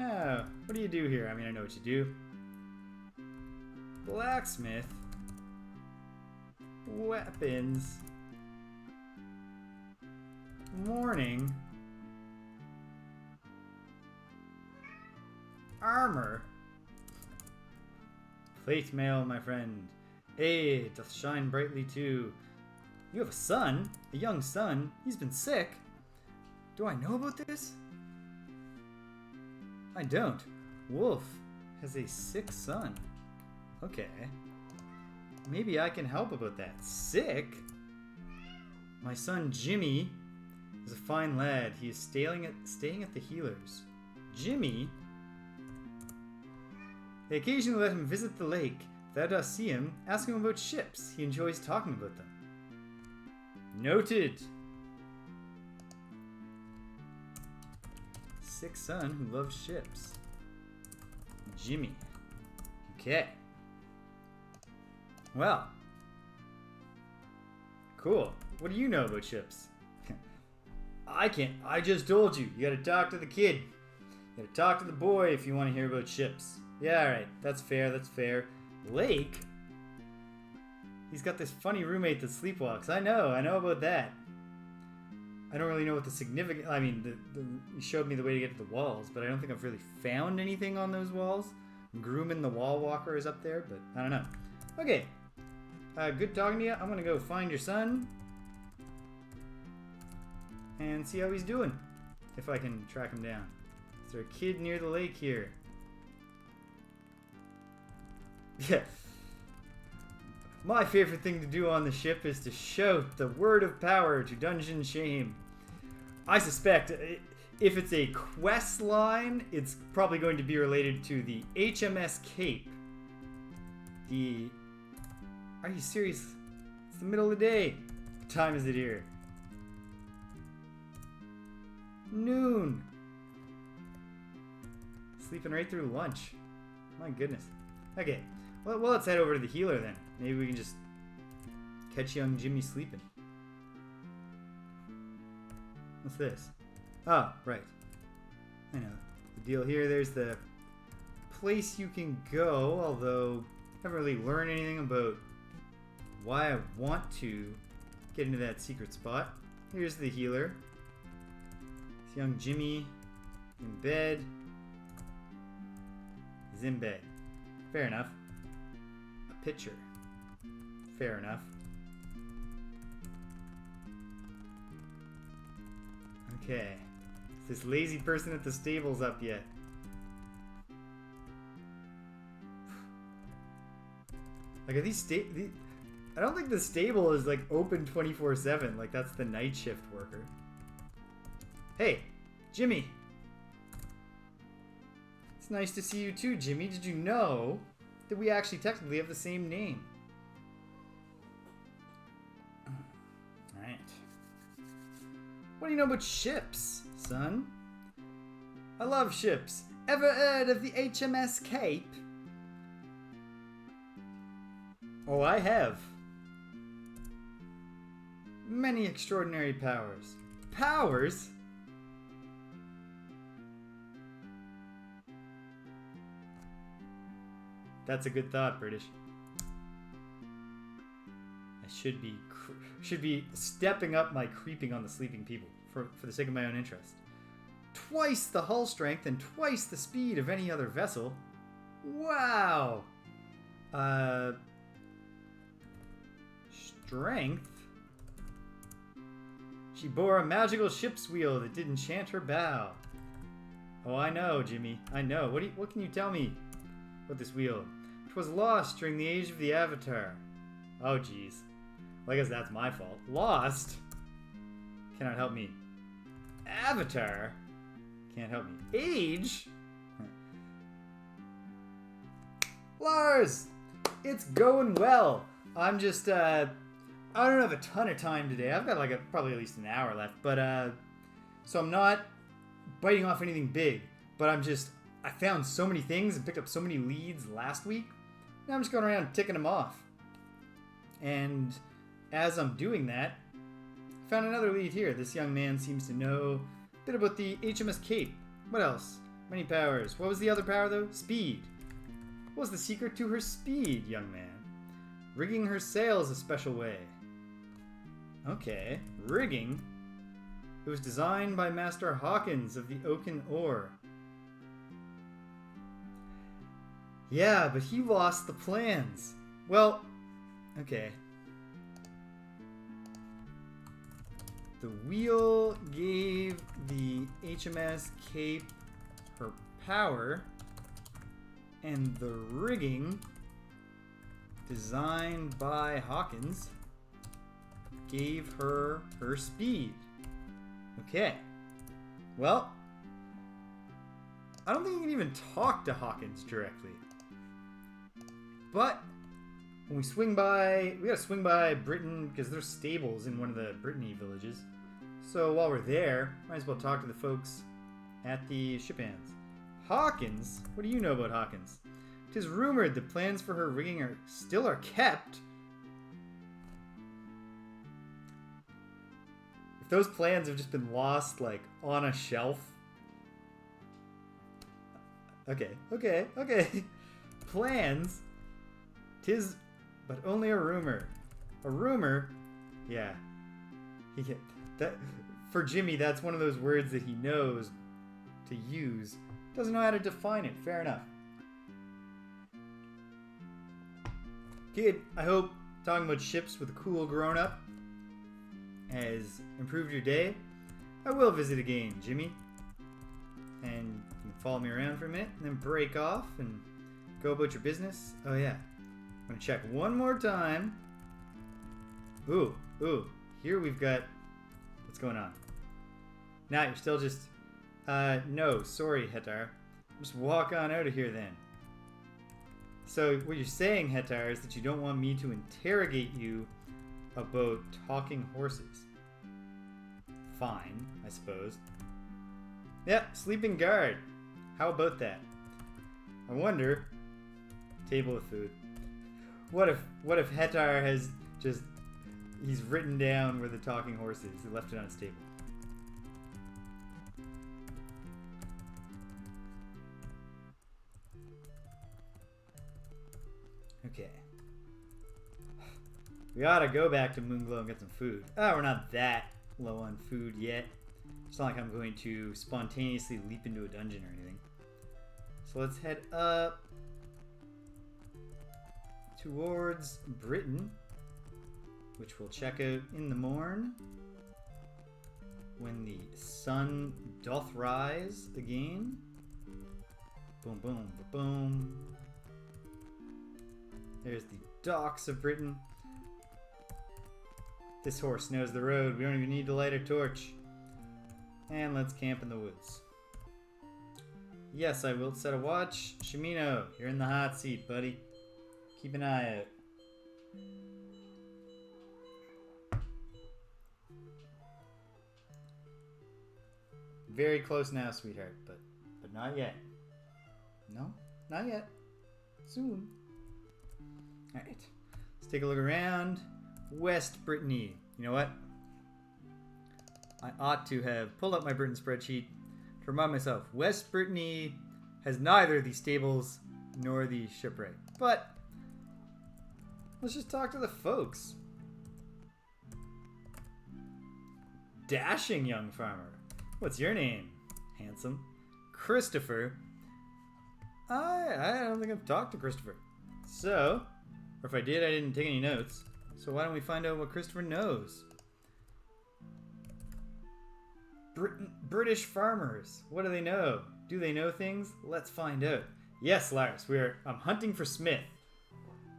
Oh, what do you do here? I mean, I know what you do. Blacksmith. Weapons. Mourning. Armor. Plate mail, my friend. Hey, it doth shine brightly too. You have a son? A young son? He's been sick. Do I know about this? I don't. Wolf has a sick son. Okay. Maybe I can help about that. Sick? My son Jimmy is a fine lad. He is staying at the healers. Jimmy? They occasionally let him visit the lake. If thou dost see him, ask him about ships. He enjoys talking about them. Noted. Sick son who loves ships. Jimmy. Okay. Well. Cool. What do you know about ships? I can't. I just told you. You gotta talk to the kid. You gotta talk to the boy if you want to hear about ships. Yeah, alright. That's fair. That's fair. Lake? He's got this funny roommate that sleepwalks. I know about that. I don't really know what the significant... I mean, you showed me the way to get to the walls, but I don't think I've really found anything on those walls. Grooming the wall walker is up there, but I don't know. Okay. Good talking to you. I'm going to go find your son. And see how he's doing. If I can track him down. Is there a kid near the lake here? Yeah. My favorite thing to do on the ship is to shout the word of power to Dungeon Shame. I suspect if it's a quest line, it's probably going to be related to the HMS Cape. Are you serious? It's the middle of the day. What time is it here? Noon. Sleeping right through lunch. My goodness. Okay. Well, let's head over to the healer then. Maybe we can just catch young Jimmy sleeping. What's this? Oh, right. I know. The deal here, there's the place you can go, although I haven't really learned anything about why I want to get into that secret spot. Here's the healer. It's young Jimmy in bed. He's in bed. Fair enough. A pitcher. Fair enough. Okay. Is this lazy person at the stable's up yet? Like, are these I don't think the stable is like open 24/7. Like, that's the night shift worker. Hey, Jimmy. It's nice to see you too, Jimmy. Did you know that we actually technically have the same name? Alright. What do you know about ships, son? I love ships. Ever heard of the HMS Cape? Oh, I have. Many extraordinary powers. Powers? That's a good thought, British. I should be stepping up my creeping on the sleeping people for the sake of my own interest. Twice the hull strength and twice the speed of any other vessel. Wow. Strength? She bore a magical ship's wheel that did enchant her bow. Oh, I know, Jimmy. I know. What can you tell me about this wheel? It was lost during the age of the Avatar. Oh, jeez. Well, I guess that's my fault. Lost? Cannot help me. Avatar? Can't help me. Age? Lars! It's going well. I'm just, I don't have a ton of time today. I've got like probably at least an hour left, but, so I'm not biting off anything big, but I found so many things and picked up so many leads last week. Now I'm just going around ticking them off. And as I'm doing that, I found another lead here. This young man seems to know a bit about the HMS Cape. What else? Many powers. What was the other power though? Speed. What was the secret to her speed, young man? Rigging her sails a special way. Okay, rigging. It was designed by Master Hawkins of the Oaken Oar. Yeah, but he lost the plans. Well, okay. The wheel gave the HMS Cape her power, and the rigging, designed by Hawkins, gave her her speed. Okay. Well, I don't think you can even talk to Hawkins directly. But when we swing by, we gotta swing by Britain because there's stables in one of the Brittany villages. So while we're there, might as well talk to the folks at the ship hands. Hawkins? What do you know about Hawkins? 'Tis rumored the plans for her rigging still are kept. If those plans have just been lost, like, on a shelf. Okay. Plans? 'Tis but only a rumor. A rumor? Yeah. for Jimmy, that's one of those words that he knows to use. Doesn't know how to define it. Fair enough. Kid, I hope talking about ships with a cool grown-up has improved your day. I will visit again, Jimmy. And you can follow me around for a minute and then break off and go about your business. Oh yeah, I'm gonna check one more time. Ooh, here we've got, what's going on? Nah, you're still just, no, sorry, Hetar. Just walk on out of here then. So what you're saying, Hetar, is that you don't want me to interrogate you about talking horses. Fine, I suppose. Yep, sleeping guard. How about that? I wonder, table of food. What if Hetar has just, he's written down where the talking horse is. He left it on his table. Okay. We ought to go back to Moonglow and get some food. Oh, we're not that low on food yet. It's not like I'm going to spontaneously leap into a dungeon or anything. So let's head up towards Britain, which we'll check out in the morn when the sun doth rise again. Boom, boom, boom. There's the docks of Britain. This horse knows the road. We don't even need to light a torch. And let's camp in the woods. Yes, I will set a watch. Shimino, you're in the hot seat, buddy. Keep an eye out. Very close now, sweetheart, but not yet. No, not yet. Soon. Alright, let's take a look around. West Brittany. You know what? I ought to have pulled up my Britain spreadsheet to remind myself. West Brittany has neither the stables nor the shipwright. But let's just talk to the folks. Dashing young farmer. What's your name? Handsome. Christopher. I don't think I've talked to Christopher. So, or if I did, I didn't take any notes. So why don't we find out what Christopher knows? British farmers. What do they know? Do they know things? Let's find out. Yes, Lars, I'm hunting for Smith.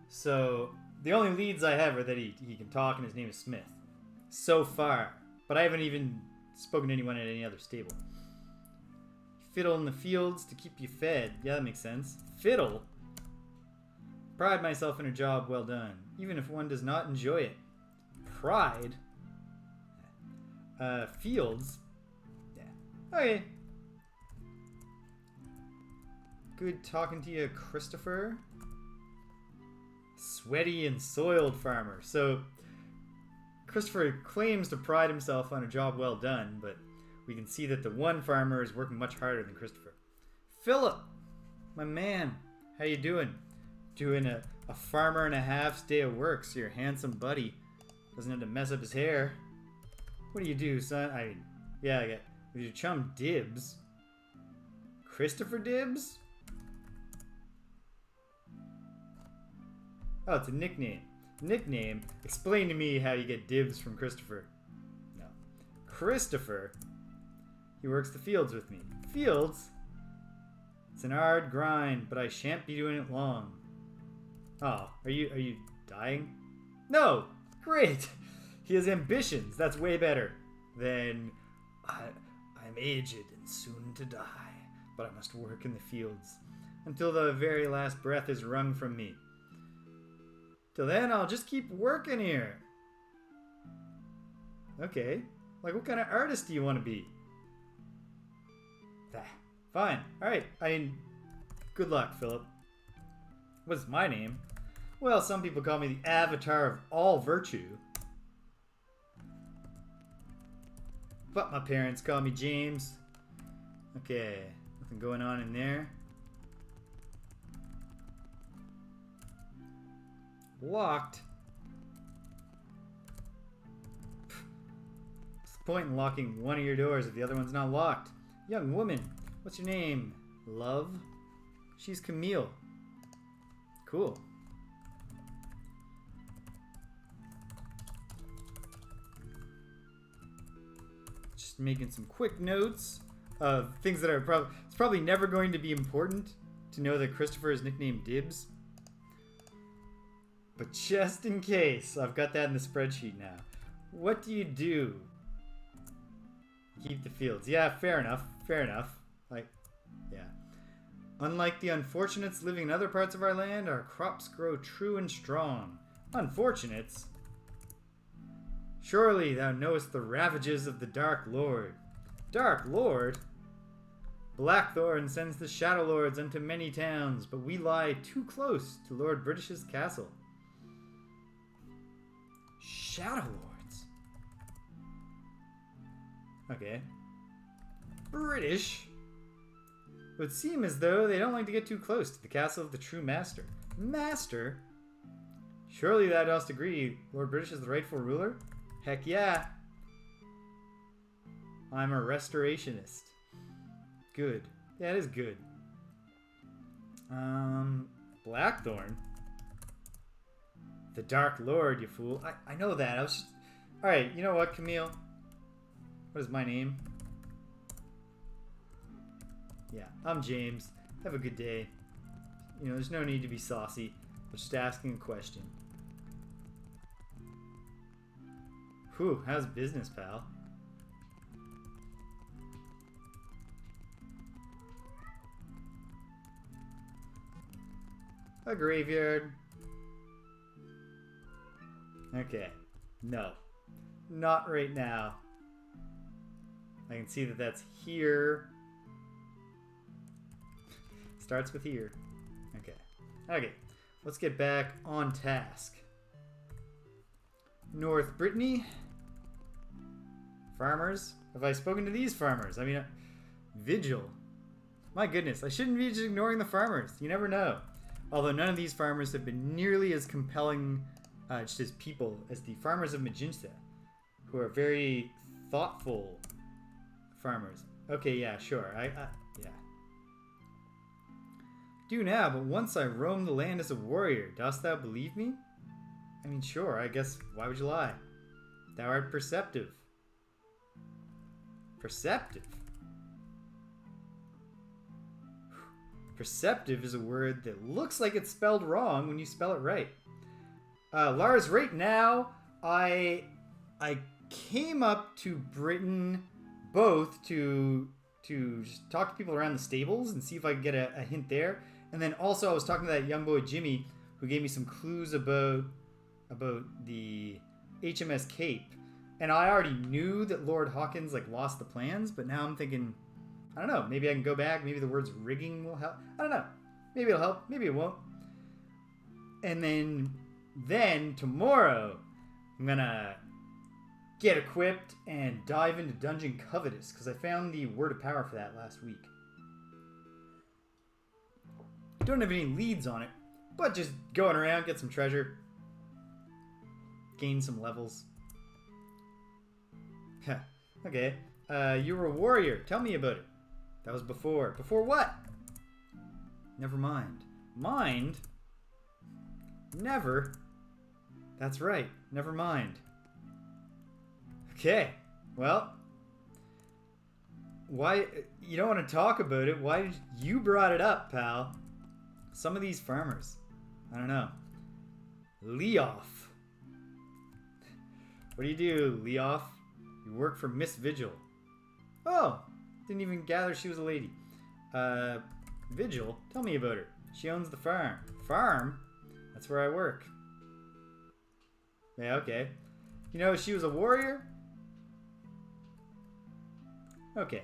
So the only leads I have are that he can talk and his name is Smith. So far. But I haven't even spoken to anyone at any other stable. Fiddle in the fields to keep you fed. Yeah, that makes sense. Fiddle? Pride myself in a job well done, even if one does not enjoy it. Pride? Fields? Yeah. Okay. Good talking to you, Christopher. Sweaty and soiled farmer. So, Christopher claims to pride himself on a job well done, but we can see that the one farmer is working much harder than Christopher. Philip, my man, how you doing? Doing a farmer and a half's day of work, so your handsome buddy doesn't have to mess up his hair. What do you do, son? I mean, yeah, I get with your chum Dibs. Christopher Dibs? Oh, it's a nickname. Nickname? Explain to me how you get Dibs from Christopher. No. Christopher? He works the fields with me. Fields? It's an hard grind, but I shan't be doing it long. Oh, are you dying? No! Great! He has ambitions. That's way better than I'm aged and soon to die, but I must work in the fields until the very last breath is wrung from me. Till then, I'll just keep working here. Okay. Like, what kind of artist do you want to be? Fine. Alright. I mean, good luck, Philip. What's my name? Well, some people call me the avatar of all virtue. But my parents call me James. Okay. Nothing going on in there. Locked. point in locking one of your doors if the other one's not locked? Young woman, what's your name? Love? She's Camille. Cool. Just making some quick notes of things that are it's probably never going to be important to know that Christopher is nicknamed Dibs. But just in case, I've got that in the spreadsheet now. What do you do? Keep the fields. Yeah, fair enough. Fair enough. Like, yeah. Unlike the unfortunates living in other parts of our land, our crops grow true and strong. Unfortunates? Surely thou knowest the ravages of the Dark Lord. Dark Lord? Blackthorn sends the Shadow Lords unto many towns, but we lie too close to Lord British's castle. Shadow Lords? Okay. British? It would seem as though they don't like to get too close to the castle of the true master. Master? Surely thou dost agree Lord British is the rightful ruler? Heck yeah. I'm a restorationist. Good. Yeah, it is good. Blackthorn? The Dark Lord, you fool. I know that. I was just... Alright, you know what, Camille? What is my name? Yeah, I'm James. Have a good day. You know, there's no need to be saucy. I'm just asking a question. Whew, how's business, pal? A graveyard. Okay. No. Not right now. I can see that that's here. Starts with here. Okay. Okay. Let's get back on task. North Britannia. Farmers. Have I spoken to these farmers? I mean, Vigil. My goodness. I shouldn't be just ignoring the farmers. You never know. Although none of these farmers have been nearly as compelling just as people as the farmers of Magenta, who are very thoughtful farmers. Okay, yeah, sure. Yeah. Do now, but once I roam the land as a warrior, dost thou believe me? I mean, sure, I guess, why would you lie? Thou art perceptive. Perceptive? Perceptive is a word that looks like it's spelled wrong when you spell it right. Lars, right now, I came up to Britain both to just talk to people around the stables and see if I could get a hint there. And then also I was talking to that young boy Jimmy who gave me some clues about the HMS Cape. And I already knew that Lord Hawkins lost the plans, but now I'm thinking, I don't know, maybe I can go back, maybe the words rigging will help. I don't know. Maybe it'll help, maybe it won't. And then tomorrow I'm gonna get equipped and dive into Dungeon Covetous, because I found the word of power for that last week. Don't have any leads on it, but just going around, get some treasure, gain some levels. Okay, you were a warrior. Tell me about it. That was before. Before what? Never mind. Mind? Never. That's right. Never mind. Okay. Well, why you don't want to talk about it? Why did you brought it up, pal? Some of these farmers, I don't know. Leoff. What do you do, Leoff? You work for Miss Vigil. Oh, didn't even gather she was a lady. Vigil? Tell me about her. She owns the farm. Farm? That's where I work. Yeah, okay. You know, she was a warrior? Okay.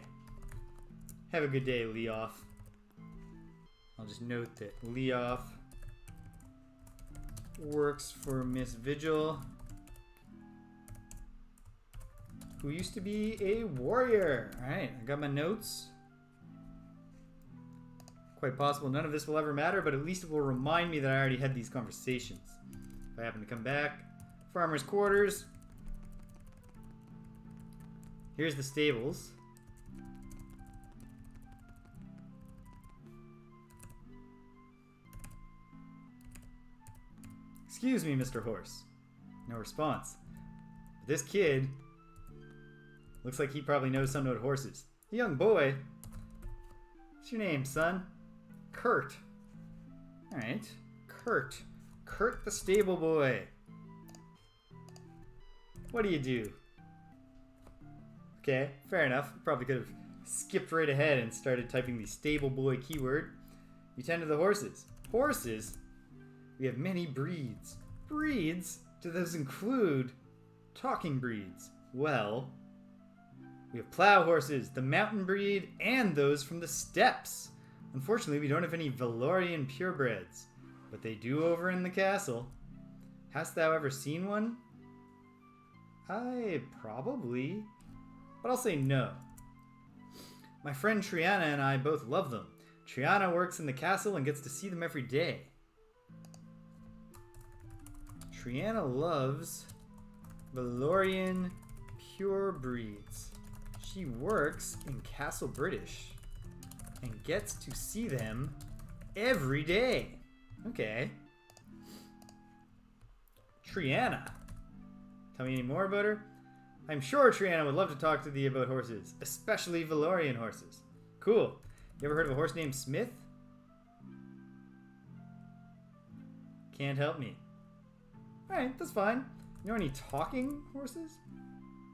Have a good day, Leoff. I'll just note that Leoff works for Miss Vigil, who used to be a warrior. Alright, I got my notes. Quite possible none of this will ever matter, but at least it will remind me that I already had these conversations. If I happen to come back. Farmer's quarters. Here's the stables. Excuse me, Mr. Horse. No response. But this kid looks like he probably knows something about horses. A young boy. What's your name, son? Kurt. Alright. Kurt. Kurt the stable boy. What do you do? Okay, fair enough. Probably could have skipped right ahead and started typing the stable boy keyword. You tend to the horses. Horses? We have many breeds. Breeds? Do those include talking breeds? Well, we have plow horses, the mountain breed, and those from the steppes. Unfortunately, we don't have any Valorian purebreds, but they do over in the castle. Hast thou ever seen one? Probably, but I'll say no. My friend Triana and I both love them. Triana works in the castle and gets to see them every day. Triana loves Valorian purebreeds. She works in Castle British and gets to see them every day. Okay. Triana. Tell me any more about her? I'm sure Triana would love to talk to thee about horses, especially Valorian horses. Cool. You ever heard of a horse named Smith? Can't help me. Alright, that's fine. You know any talking horses?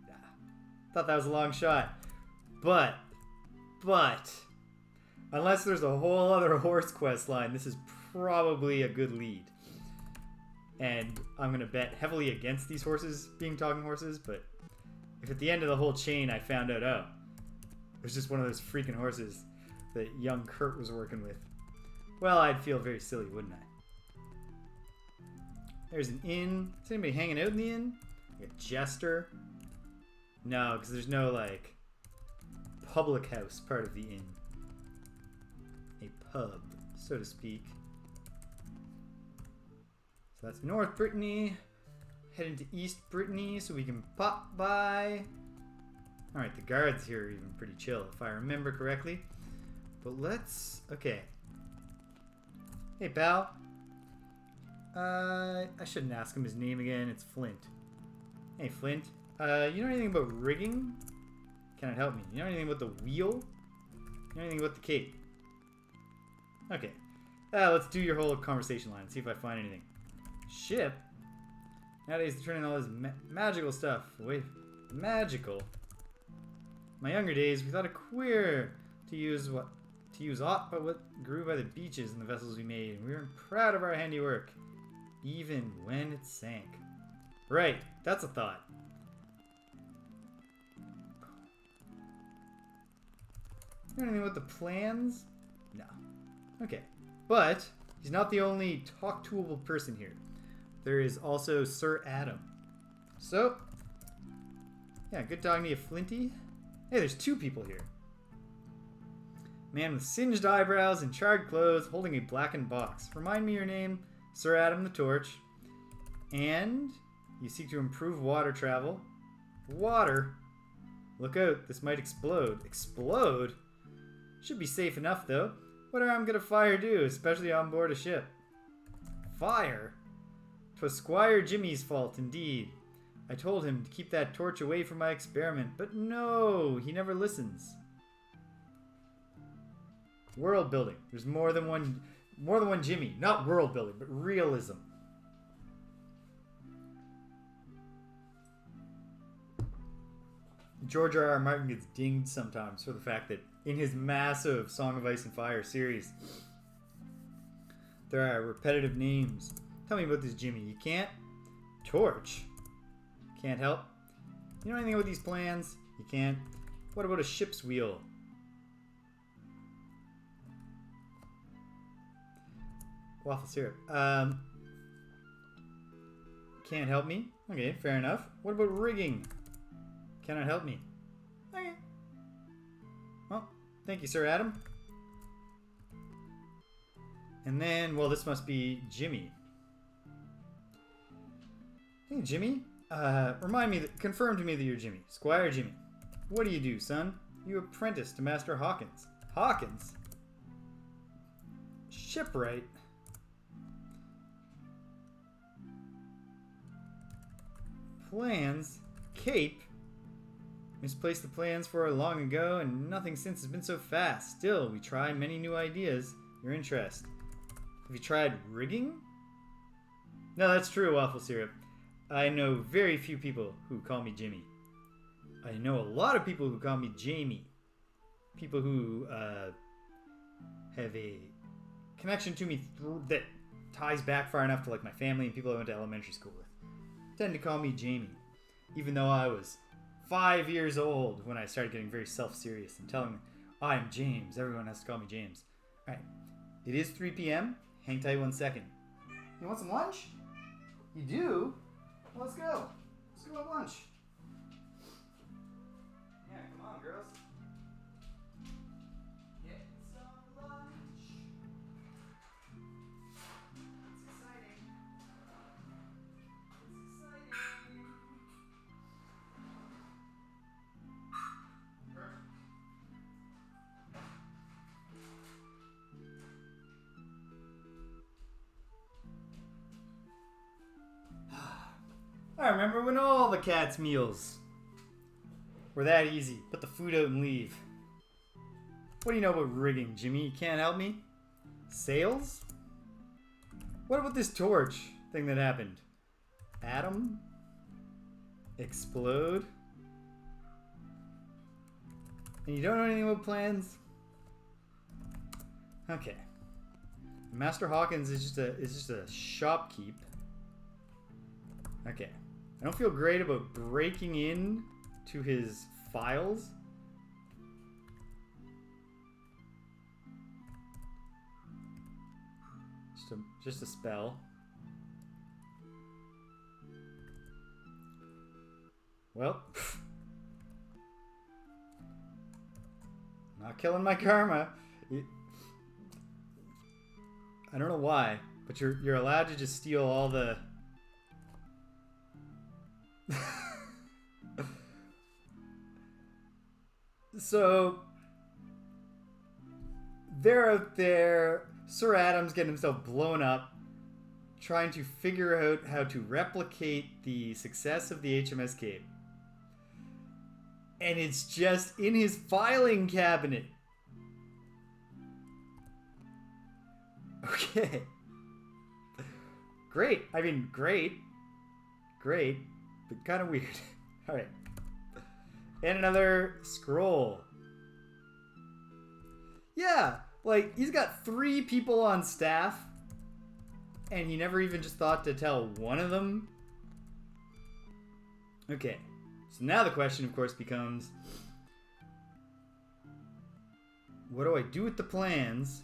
Nah. Thought that was a long shot. But, unless there's a whole other horse quest line, this is probably a good lead. And I'm going to bet heavily against these horses being talking horses, but if at the end of the whole chain I found out, oh, it was just one of those freaking horses that young Kurt was working with, well, I'd feel very silly, wouldn't I? There's an inn. Is anybody hanging out in the inn? Like a jester? No, because there's no, like, public house part of the inn. A pub, so to speak. So that's North Brittany. Heading to East Brittany so we can pop by. Alright, the guards here are even pretty chill, if I remember correctly. But let's... Okay. Hey, pal. I shouldn't ask him his name again. It's Flint. Hey, Flint. You know anything about rigging? Can it help me? You know anything about the wheel? You know anything about the cape? Okay. Let's do your whole conversation line. See if I find anything. Ship? Nowadays they're turning all this magical stuff away. Magical? My younger days, we thought it queer to use aught but what grew by the beaches and the vessels we made, and we were proud of our handiwork, even when it sank. Right, that's a thought. You know anything about the plans? No. Okay. But he's not the only talk-toable person here. There is also Sir Adam. So, yeah, good talking to you, Flinty. Hey, there's two people here. Man with singed eyebrows and charred clothes holding a blackened box. Remind me your name, Sir Adam the Torch. And you seek to improve water travel. Water? Look out, this might explode. Explode? Should be safe enough, though. What harm could a fire do, especially on board a ship? Fire? 'Twas Squire Jimmy's fault, indeed. I told him to keep that torch away from my experiment, but no, he never listens. World building. There's more than one Jimmy. Not world building, but realism. George R.R. Martin gets dinged sometimes for the fact that in his massive Song of Ice and Fire series, there are repetitive names. Tell me about this Jimmy. You can't? Torch? Can't help? You know anything about these plans? You can't? What about a ship's wheel? Waffle syrup. Can't help me? Okay, fair enough. What about rigging? Cannot help me. Okay. Well, thank you, Sir Adam. And then, well, this must be Jimmy. Hey, Jimmy. Confirm to me that you're Jimmy. Squire Jimmy. What do you do, son? You apprentice to Master Hawkins. Hawkins? Shipwright? Plans? Cape? Misplaced the plans for long ago, and nothing since has been so fast. Still, we try many new ideas. Your interest. Have you tried rigging? No, that's true, waffle syrup. I know very few people who call me Jimmy. I know a lot of people who call me Jamie. People who have a connection to me that ties back far enough to like my family and people I went to elementary school with. Tend to call me Jamie, even though I was 5 years old when I started getting very self-serious and telling them, I'm James. Everyone has to call me James. All right, it is 3 p.m. Hang tight 1 second. You want some lunch? You do? Well, let's go. Let's go have lunch. Yeah, come on, girls. Get some lunch. It's exciting. It's exciting. Perfect. I remember when all the cats' meals were that easy. Put the food out and leave. What do you know about rigging, Jimmy? You can't help me? Sails? What about this torch thing that happened? Atom? Explode? And you don't know anything about plans? Okay. Master Hawkins is just a shopkeep. Okay. I don't feel great about breaking in to his files. Just a spell. Well, not killing my karma. I don't know why, but you're allowed to just steal all the. So they're out there. Sir Adam's getting himself blown up, trying to figure out how to replicate the success of the HMS Cave. And it's just in his filing cabinet. Okay. Great. I mean, great. Great. But kind of weird. Alright. And another scroll. Yeah. Like, he's got 3 people on staff. And he never even just thought to tell one of them. Okay. So now the question, of course, becomes, what do I do with the plans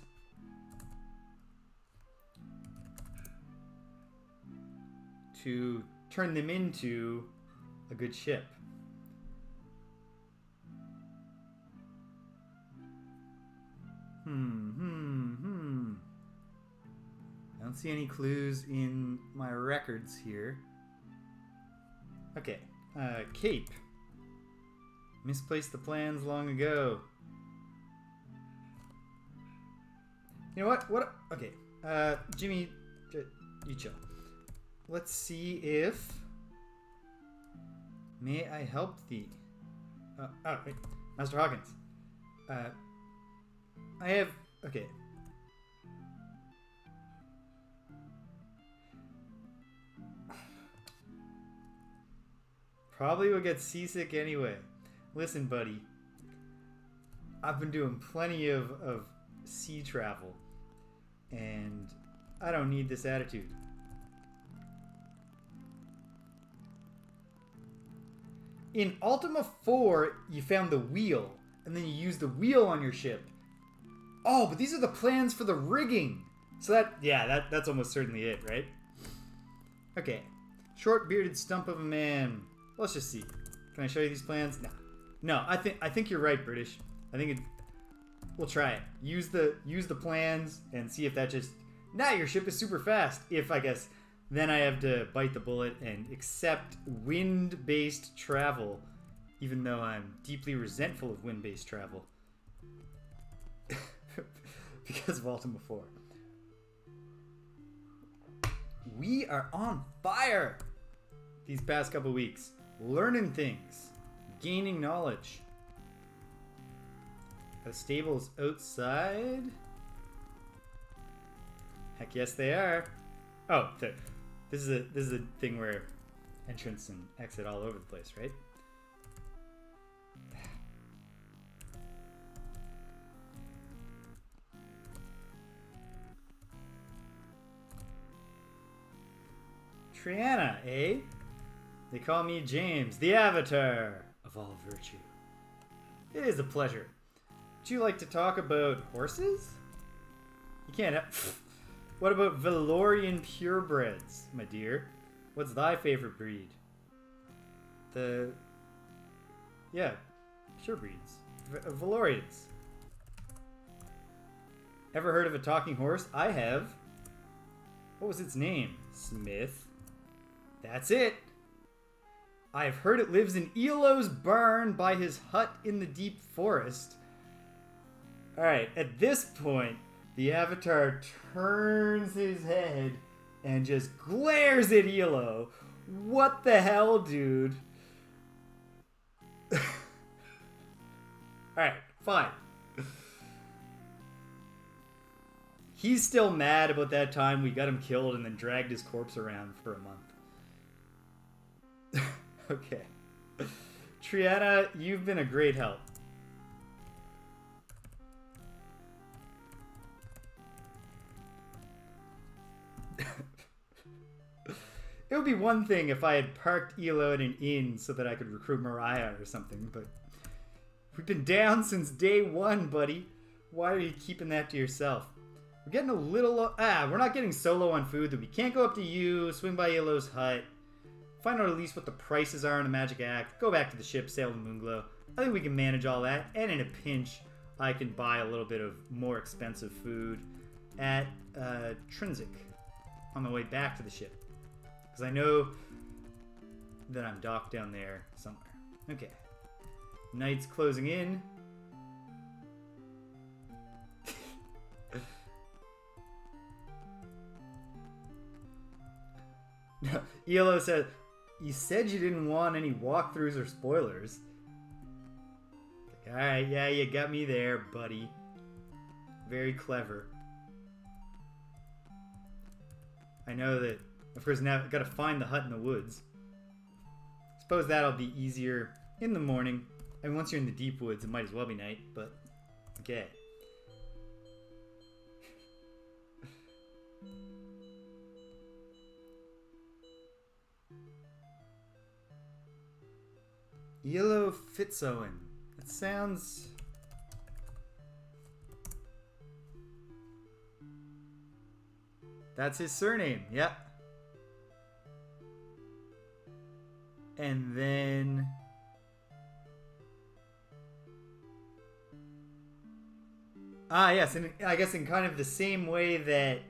to turn them into a good ship? I don't see any clues in my records here. Okay. Cape. Misplaced the plans long ago. You know what? Okay. Jimmy, you chill. Let's see if... May I help thee? Wait. Master Hawkins. I have... Okay. Probably will get seasick anyway. Listen, buddy. I've been doing plenty of sea travel. And I don't need this attitude. In Ultima 4, you found the wheel. And then you used the wheel on your ship. Oh, but these are the plans for the rigging. So that's almost certainly it, right? Okay. Short bearded stump of a man. Let's just see. Can I show you these plans? No. I think you're right, British. We'll try it. Use the plans and see if that just... Now your ship is super fast. If, I guess, then I have to bite the bullet and accept wind-based travel Even though I'm deeply resentful of wind-based travel. Because of Ultima 4. We are on fire these past couple weeks. Learning things. Gaining knowledge. The stables outside? Heck yes they are. Oh, this is a thing where entrance and exit all over the place, right? Britannia, eh? They call me James, the Avatar of all virtue. It is a pleasure. Would you like to talk about horses? You can't have... What about Valorian purebreds, my dear? What's thy favorite breed? Yeah, purebreeds. Valorians. Ever heard of a talking horse? I have. What was its name? Smith. That's it. I have heard it lives in IOLO'S barn by his hut in the deep forest. Alright, at this point, the Avatar turns his head and just glares at IOLO. What the hell, dude? Alright, fine. He's still mad about that time we got him killed and then dragged his corpse around for a month. Okay. Triana, you've been a great help. It would be one thing if I had parked IOLO at an inn so that I could recruit Mariah or something, but we've been down since day one, buddy. Why are you keeping that to yourself? We're getting a little low. We're not getting so low on food that we can't go up to you, swing by IOLO'S hut, find out at least what the prices are in the Magic Act, go back to the ship, sail to Moonglow. I think we can manage all that, and in a pinch, I can buy a little bit of more expensive food at Trinsic on my way back to the ship. Because I know that I'm docked down there somewhere. Okay. Night's closing in. IOLO says, you said you didn't want any walkthroughs or spoilers. Alright, yeah, you got me there, buddy. Very clever. I know that, of course, now I've got to find the hut in the woods. Suppose that'll be easier in the morning. I mean, once you're in the deep woods, it might as well be night, but okay. IOLO Fitzowen. That sounds... That's his surname, yep. And then... yes, and I guess in kind of the same way that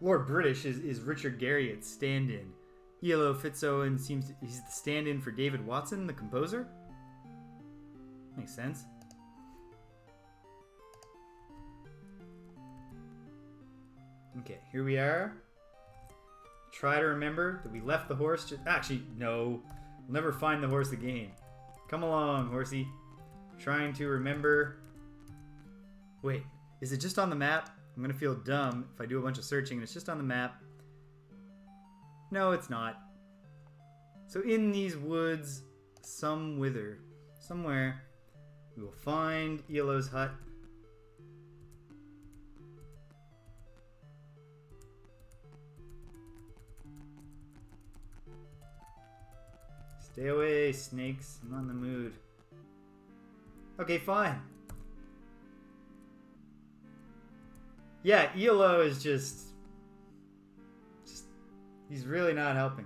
Lord British is Richard Garriott's stand-in. IOLO Fitzowen he's the stand-in for David Watson, the composer. Makes sense. Okay, here we are. Try to remember that we left the horse actually, no. We'll never find the horse again. Come along, horsey. Trying to remember... Wait, is it just on the map? I'm gonna feel dumb if I do a bunch of searching and it's just on the map. No, it's not. So in these woods, somewhere, we will find IOLO'S hut. Stay away, snakes. I'm not in the mood. Okay, fine. Yeah, IOLO is just he's really not helping.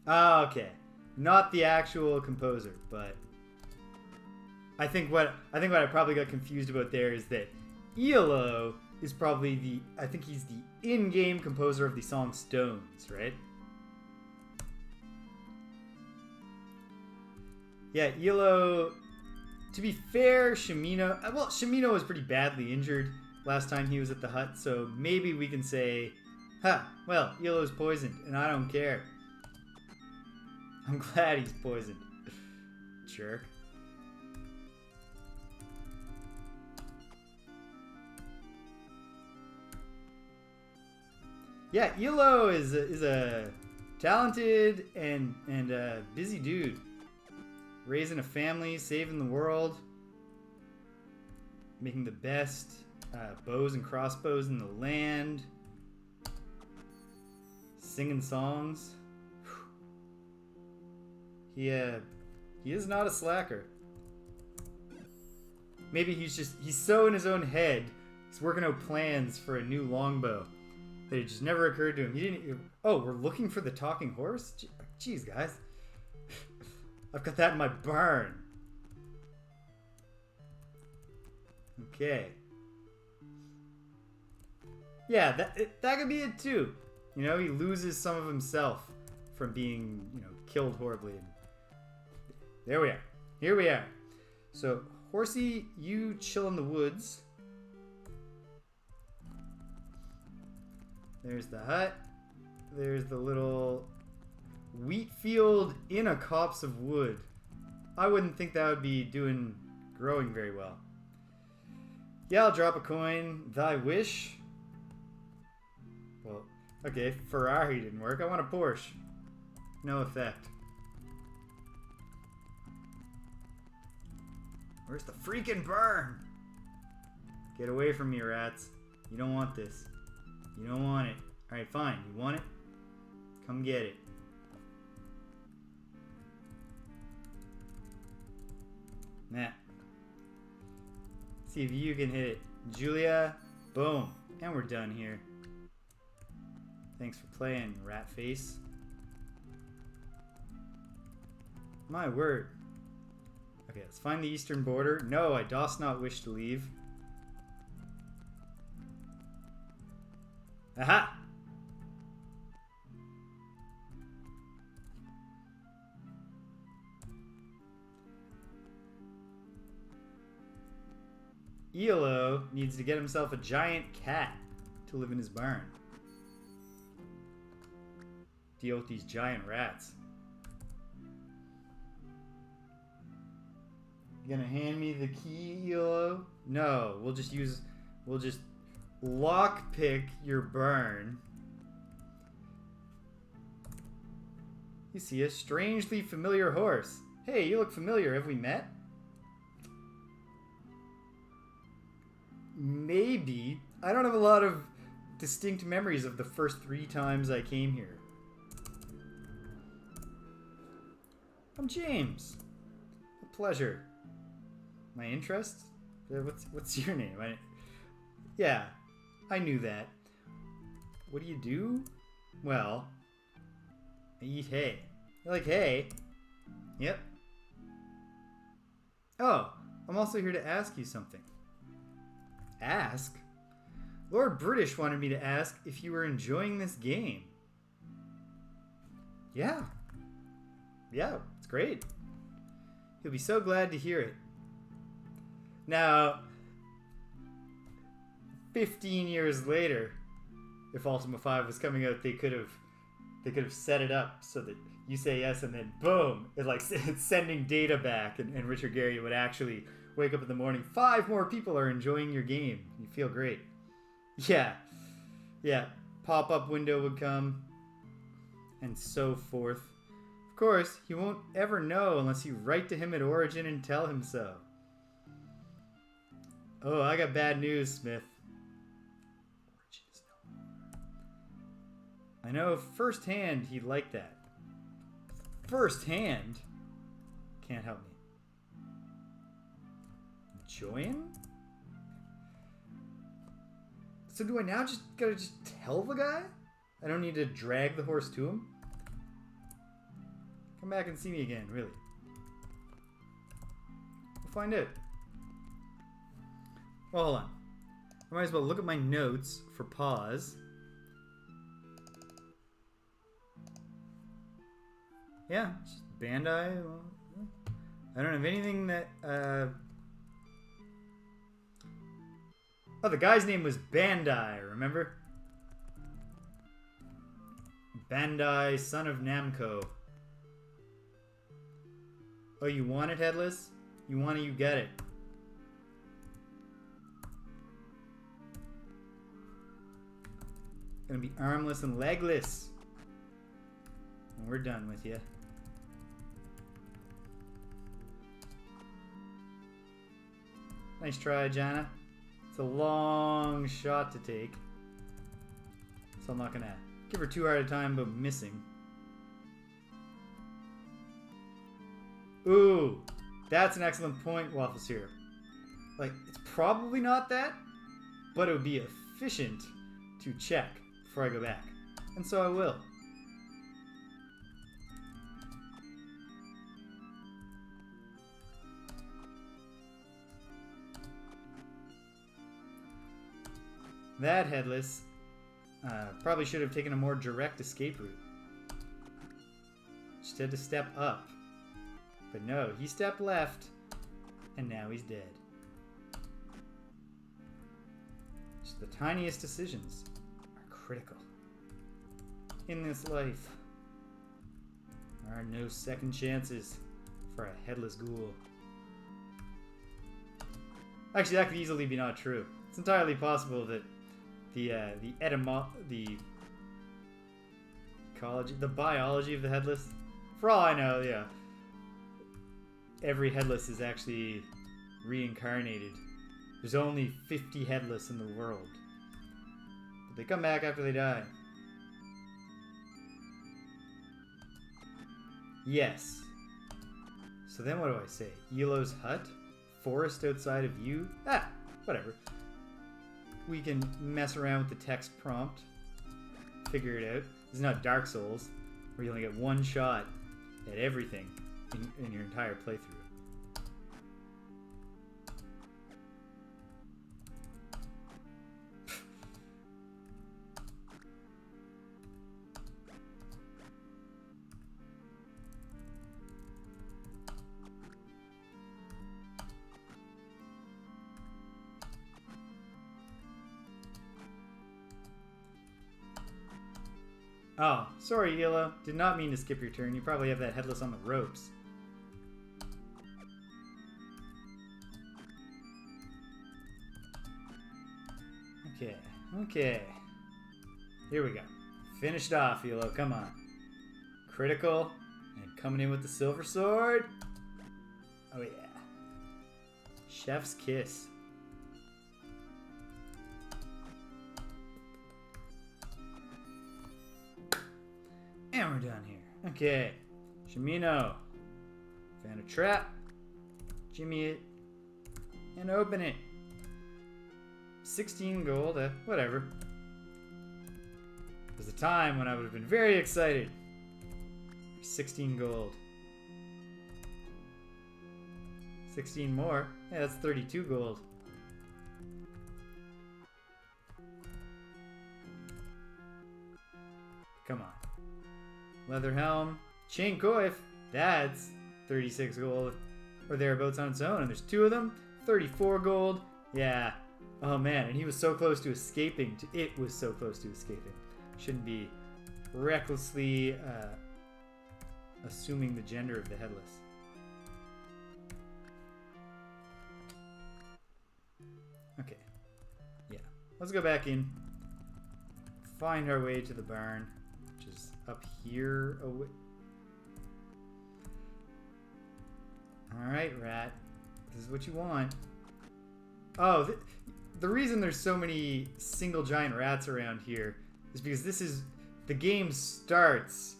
Oh, okay. Not the actual composer, but I think what I probably got confused about there is that IOLO is probably I think he's the in-game composer of the song Stones, right? Yeah, ELO, to be fair, Shimino was pretty badly injured last time he was at the hut, so maybe we can say, well, ELO's poisoned, and I don't care. I'm glad he's poisoned. Jerk. Yeah, ELO is a talented and busy dude. Raising a family, saving the world, making the best bows and crossbows in the land, singing songs. He is not a slacker. Maybe he's so in his own head. He's working out plans for a new longbow that it just never occurred to him. He didn't. Oh, we're looking for the talking horse? Jeez, guys. I've got that in my barn. Okay. Yeah, that could be it too. You know, he loses some of himself from being, killed horribly. There we are. Here we are. So, Horsey, you chill in the woods. There's the hut. There's the little wheat field in a copse of wood. I wouldn't think that would be growing very well. Yeah, I'll drop a coin. Thy wish. Well, okay, Ferrari didn't work. I want a Porsche. No effect. Where's the freaking barn? Get away from me, rats. You don't want this. You don't want it. Alright, fine. You want it? Come get it. Nah. See if you can hit it. Julia. Boom. And we're done here. Thanks for playing, rat face. My word. Okay, let's find the eastern border. No, I dost not wish to leave. Aha! ELO needs to get himself a giant cat to live in his barn. Deal with these giant rats. You gonna hand me the key, ELO? No, we'll just lockpick your barn. You see a strangely familiar horse. Hey, you look familiar. Have we met? Maybe. I don't have a lot of distinct memories of the first 3 times I came here. I'm James. A pleasure. My interest? What's your name? Yeah, I knew that. What do you do? Well, I eat hay. You like hay? Yep. Oh, I'm also here to ask you something. Ask? Lord British wanted me to ask if you were enjoying this game. Yeah. Yeah, it's great. He'll be so glad to hear it. Now, 15 years later, if Ultima 5 was coming out, they could have set it up so that you say yes and then boom, it's sending data back, and Richard Gary would actually wake up in the morning, 5 more people are enjoying your game. You feel great. Yeah. Pop-up window would come, and so forth. Of course, he won't ever know unless you write to him at Origin and tell him so. Oh, I got bad news, Smith. Origin is no more. I know firsthand he'd like that. Firsthand? Can't help me. Join? So do I now gotta tell the guy? I don't need to drag the horse to him? Come back and see me again, really. We'll find out. Well, hold on. I might as well look at my notes for pause. Yeah, just Bandai. Well, I don't have anything that... Oh, the guy's name was Bandai, remember? Bandai, son of Namco. Oh, you want it, Headless? You want it, you get it. Gonna be armless and legless. And we're done with you. Nice try, Jana. It's a long shot to take. So I'm not gonna give her too hard a time about missing. Ooh, that's an excellent point, Waffles here. Like, it's probably not that, but it would be efficient to check before I go back. And so I will. That Headless probably should have taken a more direct escape route. Just had to step up. But no, he stepped left, and now he's dead. Just the tiniest decisions are critical. In this life, there are no second chances for a headless ghoul. Actually, that could easily be not true. It's entirely possible that the biology of the headless, for all I know, yeah, every headless is actually reincarnated. There's only 50 headless in the world, but they come back after they die. Yes. So then what do I say? IOLO'S hut? Forest outside of you? Ah, whatever. We can mess around with the text prompt, figure it out. This is not Dark Souls, where you only get one shot at everything in your entire playthrough. Oh, sorry, IOLO. Did not mean to skip your turn. You probably have that headless on the ropes. Okay, okay. Here we go. Finished off, IOLO. Come on. Critical. And coming in with the silver sword. Oh, yeah. Chef's kiss. And we're done here. Okay. Shimino. Found a trap. Jimmy it. And open it. 16 gold. Whatever. There's a time when I would have been very excited. 16 gold. 16 more. Yeah, that's 32 gold. Come on. Leather helm. Chain coif. That's 36 gold. Or thereabouts on its own. And there's two of them. 34 gold. Yeah. Oh man. And he was so close to escaping. It was so close to escaping. Shouldn't be recklessly assuming the gender of the headless. Okay. Yeah. Let's go back in. Find our way to the barn. Which is up here. Alright, rat. This is what you want. Oh, the reason there's so many single giant rats around here is because the game starts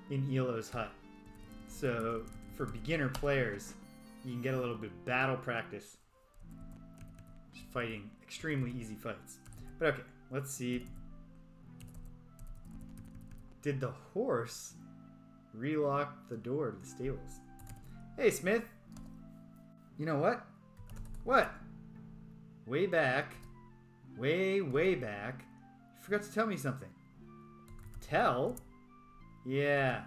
in IOLO'S hut. So for beginner players, you can get a little bit of battle practice. Just fighting extremely easy fights. But okay, let's see. Did the horse relock the door to the stables? Hey, Smith. You know what? What? way back, way back, you forgot to tell me something. Tell? Yeah,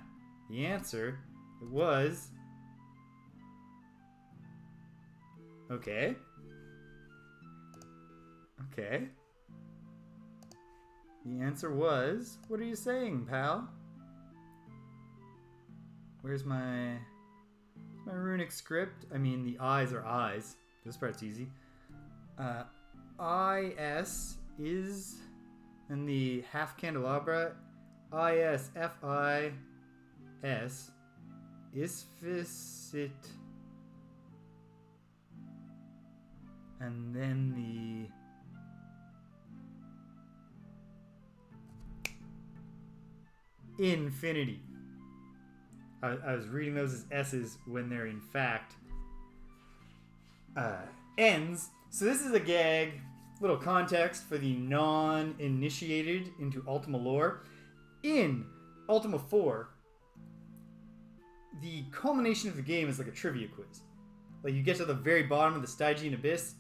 the answer, it was... Okay. Okay. The answer was... What are you saying, pal? Where's my runic script? I mean, the I's are I's. This part's easy. I-S is... And the half candelabra... I-S, F-I-S... Isficit... And then the... Infinity. I was reading those as S's when they're in fact N's. So this is a gag, little context for the non-initiated into Ultima lore. In Ultima 4, the culmination of the game is like a trivia quiz. Like you get to the very bottom of the Stygian Abyss,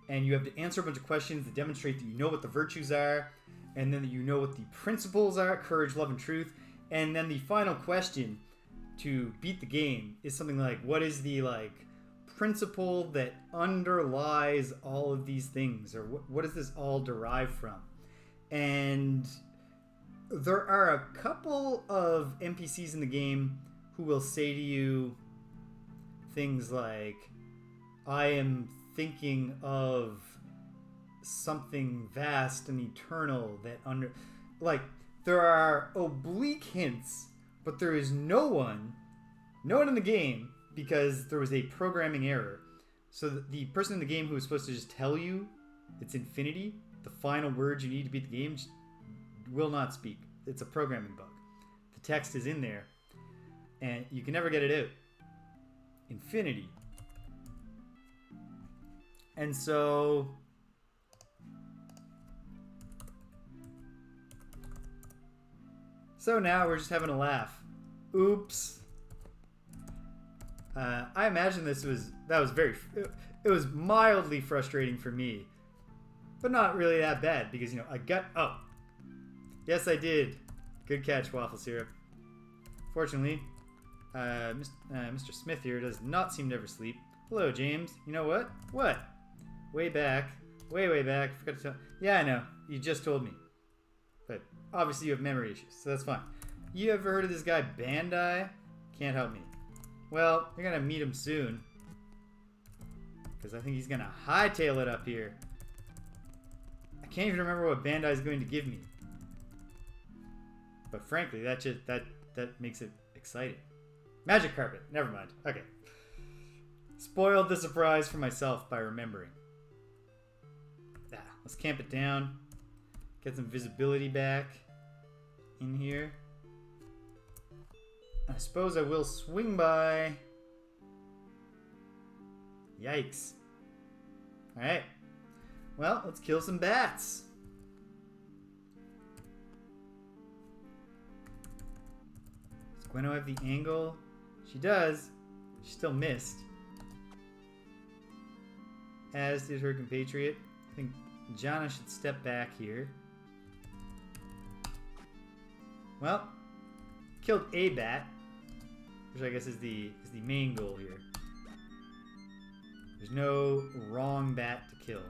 and you have to answer a bunch of questions that demonstrate that you know what the virtues are, and then that you know what the principles are, courage, love, and truth. And then the final question to beat the game is something like, what is the principle that underlies all of these things, or what does this all derive from? And there are a couple of NPCs in the game who will say to you things like, I am thinking of something vast and eternal that there are oblique hints, but there is no one in the game, because there was a programming error. So the person in the game who was supposed to just tell you it's infinity, the final words you need to beat the game, just will not speak. It's a programming bug. The text is in there, and you can never get it out. Infinity. And so... So now we're just having a laugh. Oops. I imagine it was mildly frustrating for me, but not really that bad because, oh, yes I did. Good catch, Waffle Syrup. Fortunately, Mr. Smith here does not seem to ever sleep. Hello, James. You know what? What? Way back. Way back. Forgot to tell. Yeah, I know. You just told me. But obviously you have memory issues, so that's fine. You ever heard of this guy Bandai? Can't help me. Well, you're gonna meet him soon, because I think he's gonna hightail it up here. I can't even remember what Bandai is going to give me, but frankly, that makes it exciting. Magic carpet. Never mind. Okay. Spoiled the surprise for myself by remembering. Let's camp it down. Get some visibility back in here. I suppose I will swing by. Yikes. Alright. Well, let's kill some bats. Does Gwenno have the angle? She does. She still missed. As did her compatriot. I think Jana should step back here. Well, killed a bat, which I guess is the main goal here. There's no wrong bat to kill.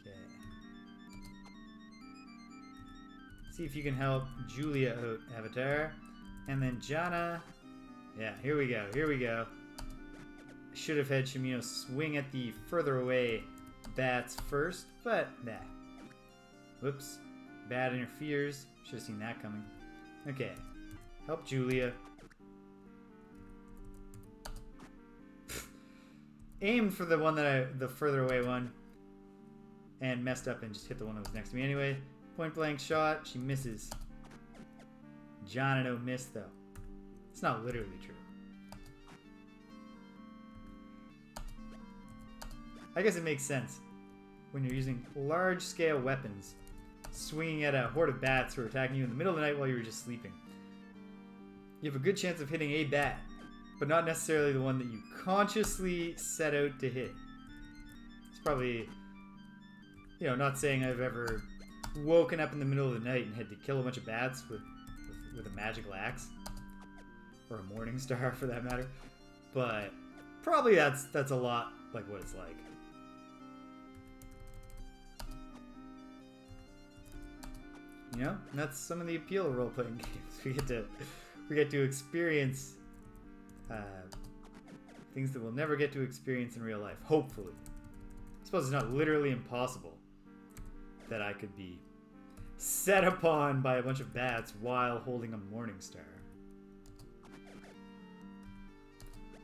Okay. See if you can help Julia out, Avatar. And then Jana. Yeah, here we go. Here we go. I should have had Shimino swing at the further away bats first, but nah. Whoops. Bat interferes. Should have seen that coming. Okay. Help Julia. Aimed for the further away one. And messed up and just hit the one that was next to me anyway. Point blank shot. She misses. Johnito missed though. It's not literally true. I guess it makes sense when you're using large scale weapons, swinging at a horde of bats who are attacking you in the middle of the night while you were just sleeping. You have a good chance of hitting a bat but not necessarily the one that you consciously set out to hit. It's probably, not saying I've ever woken up in the middle of the night and had to kill a bunch of bats with a magical axe. Or a morning star, for that matter. But probably that's a lot like what it's like. And that's some of the appeal of role-playing games. We get to experience things that we'll never get to experience in real life. Hopefully. I suppose it's not literally impossible that I could be set upon by a bunch of bats while holding a morning star.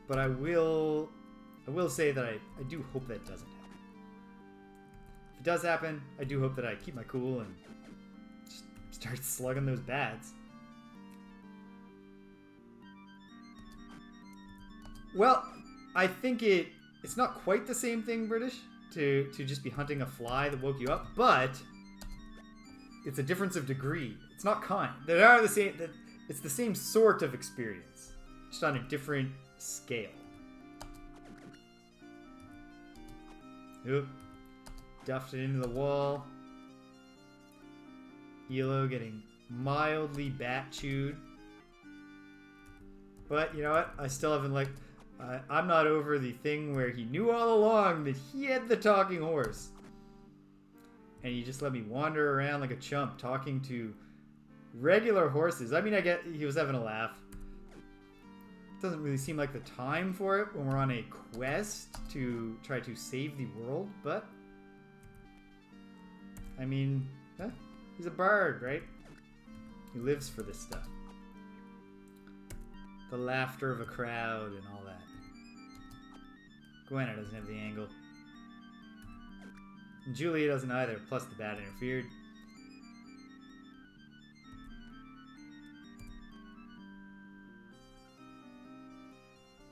But I will say that I do hope that doesn't happen. If it does happen, I do hope that I keep my cool and just start slugging those bats. Well, I think it's not quite the same thing, British, to just be hunting a fly that woke you up, but it's a difference of degree. It's not kind. They are the same. It's the same sort of experience, just on a different scale. Oop. Duffed it into the wall. Elo getting mildly bat chewed. But you know what? I still haven't I'm not over the thing where he knew all along that he had the talking horse. And he just let me wander around like a chump talking to regular horses. I mean, I get he was having a laugh. It doesn't really seem like the time for it when we're on a quest to try to save the world, but I mean, he's a bard, right? He lives for this stuff. The laughter of a crowd and all that. Gwenna doesn't have the angle. And Julia doesn't either, plus the bat interfered.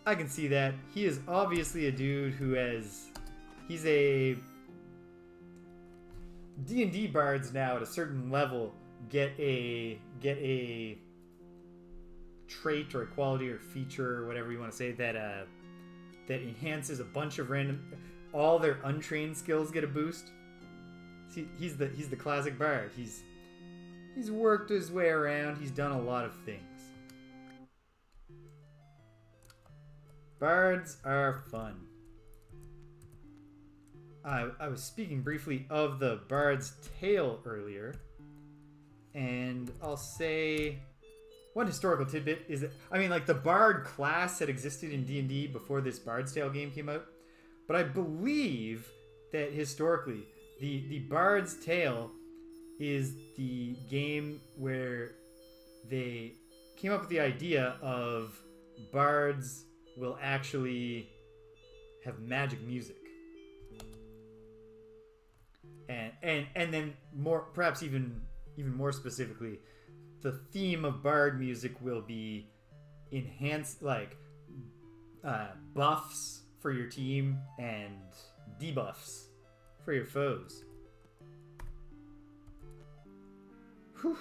I can see that. He is obviously a dude who he's a D&D bards now at a certain level get a trait or a quality or feature or whatever you want to say that enhances a bunch of all their untrained skills get a boost. See, he's the classic bard. He's worked his way around. He's done a lot of things. Bards are fun. I was speaking briefly of the Bard's Tale earlier, and I'll say one historical tidbit is that, the Bard class had existed in D&D before this Bard's Tale game came out, but I believe that historically, the Bard's Tale is the game where they came up with the idea of bards will actually have magic music. And then perhaps even more specifically, the theme of bard music will be enhanced, buffs for your team and debuffs for your foes. Whew.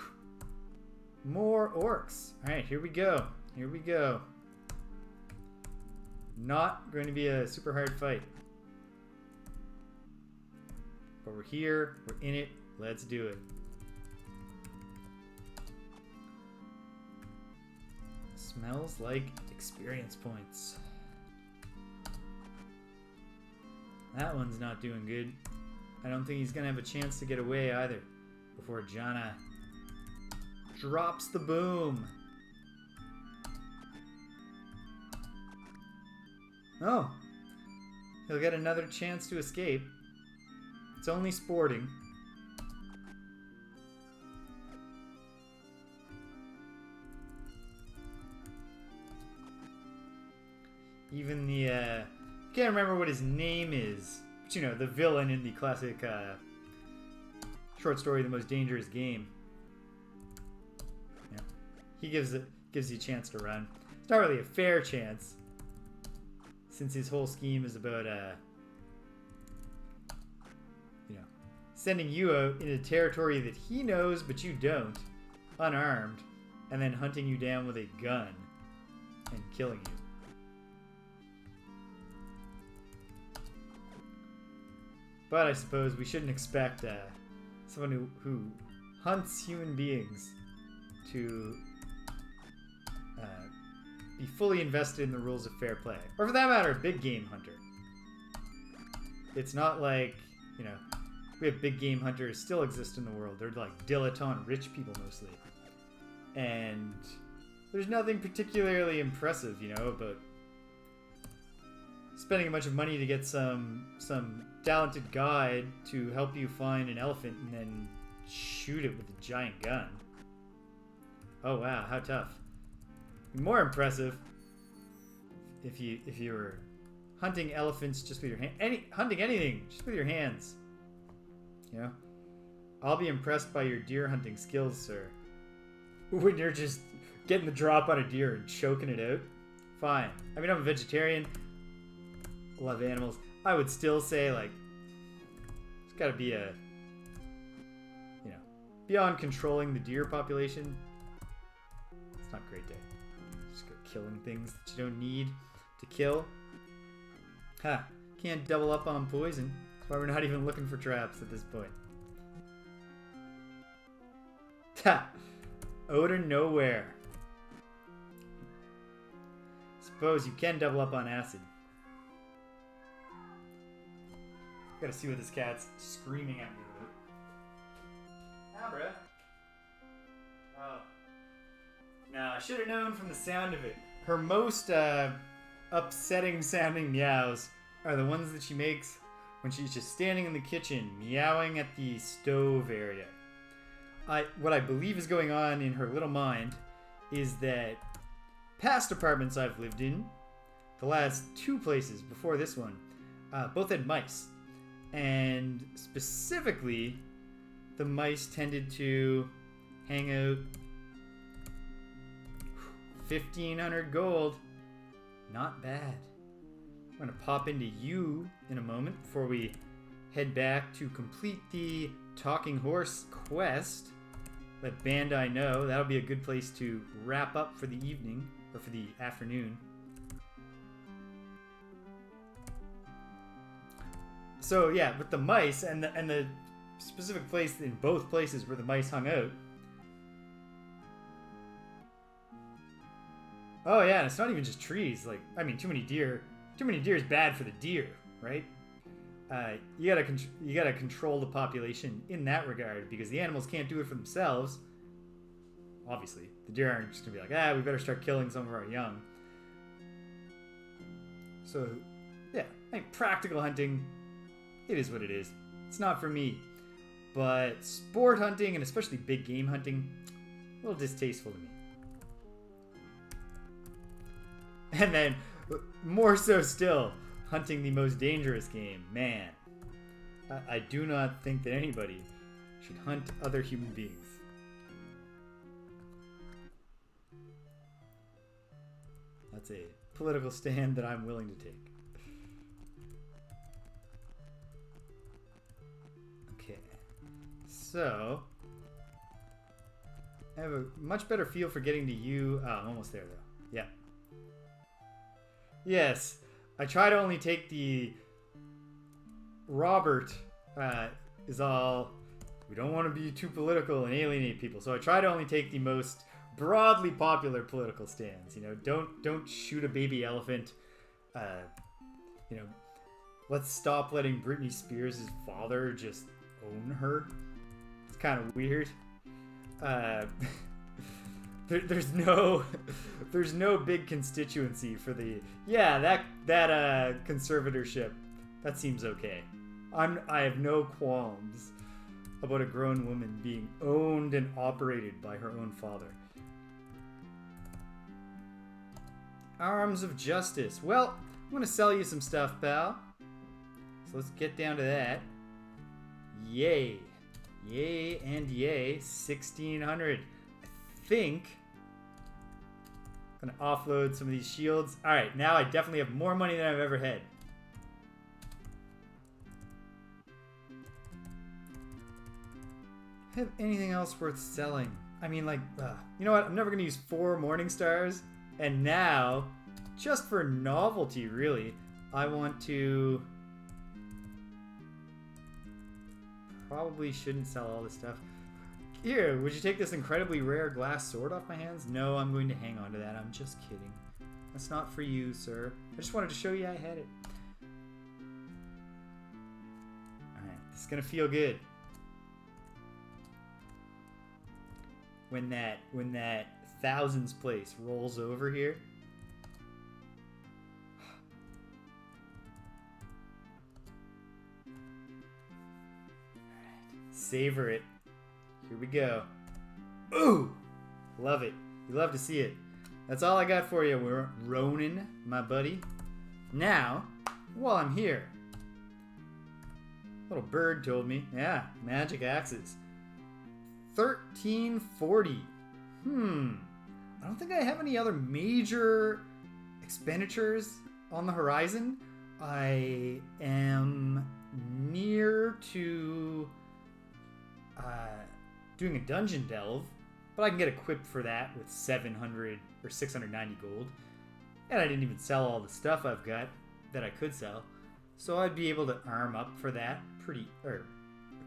More orcs. Alright, here we go. Not going to be a super hard fight. But we're here, we're in it, let's do it. Smells like experience points. That one's not doing good. I don't think he's gonna have a chance to get away either before Jana drops the boom. Oh, he'll get another chance to escape. It's only sporting. Even I can't remember what his name is, but the villain in the classic short story, The Most Dangerous Game. Yeah. He gives you a chance to run. It's not really a fair chance, since his whole scheme is about sending you out into territory that he knows but you don't, unarmed, and then hunting you down with a gun and killing you. But I suppose we shouldn't expect someone who hunts human beings to be fully invested in the rules of fair play. Or for that matter, a big game hunter. It's not like, you know, we have big game hunters still exist in the world. They're like dilettante rich people mostly. And there's nothing particularly impressive, you know, about spending a bunch of money to get some talented guide to help you find an elephant and then shoot it with a giant gun. Oh wow, how tough. More impressive if you were hunting elephants just with your hand, hunting anything just with your hands. You know, I'll be impressed by your deer hunting skills, sir. When you're just getting the drop on a deer and choking it out, fine. I mean, I'm a vegetarian. I love animals. I would still say, like, it's got to be a, you know, beyond controlling the deer population. It's not a great day. Just go killing things that you don't need to kill. Ha! Can't double up on poison. That's why we're not even looking for traps at this point. Ha! Out of nowhere. Suppose you can double up on acid. Gotta see what this cat's screaming at me about. Abra? Oh. No, I should have known from the sound of it. Her most upsetting sounding meows are the ones that she makes when she's just standing in the kitchen meowing at the stove area. What I believe is going on in her little mind is that past apartments I've lived in, the last two places before this one, both had mice. And specifically, the mice tended to hang out 1,500 gold. Not bad. I'm going to pop into you in a moment before we head back to complete the Talking Horse quest. Let Bandai know. That'll be a good place to wrap up for the evening, or for the afternoon. So yeah, with the mice and the specific place in both places where the mice hung out. Oh yeah, and it's not even just trees. Like, I mean, too many deer is bad for the deer, right? You gotta control the population in that regard because the animals can't do it for themselves. Obviously, the deer aren't just gonna be like, we better start killing some of our young. So, yeah, I think practical hunting, it is what it is. It's not for me. But sport hunting, and especially big game hunting, a little distasteful to me. And then, more so still, hunting the most dangerous game. Man, I do not think that anybody should hunt other human beings. That's a political stand that I'm willing to take. Okay, so I have a much better feel for getting to you. Oh, I'm almost there though. Yeah. Yes, I try to only take the Robert is all, we don't want to be too political and alienate people, so I try to only take the most broadly popular political stands. You know, don't shoot a baby elephant. You know, let's stop letting Britney Spears' father just own her. It's kind of weird. There's no big constituency for the that conservatorship. That seems okay. I have no qualms about a grown woman being owned and operated by her own father. Arms of Justice. Well, I'm gonna sell you some stuff, pal. So let's get down to that. Yay, yay, and yay. 1,600. I think I'm gonna offload some of these shields. All right, now I definitely have more money than I've ever had. Have anything else worth selling? I mean, like, you know what? I'm never gonna use 4 Morning Stars, and now, just for novelty, really, I want to probably shouldn't sell all this stuff. Here, would you take this incredibly rare glass sword off my hands? No, I'm going to hang on to that. I'm just kidding. That's not for you, sir. I just wanted to show you I had it. Alright, this is going to feel good. When that thousands place rolls over here. Savor it. Here we go. Ooh! Love it. You love to see it. That's all I got for you, Ronan, my buddy. Now, while I'm here, little bird told me, yeah, magic axes. 1340. I don't think I have any other major expenditures on the horizon. I am near to doing a dungeon delve, but I can get equipped for that with 700 or 690 gold. And I didn't even sell all the stuff I've got that I could sell. So I'd be able to arm up for that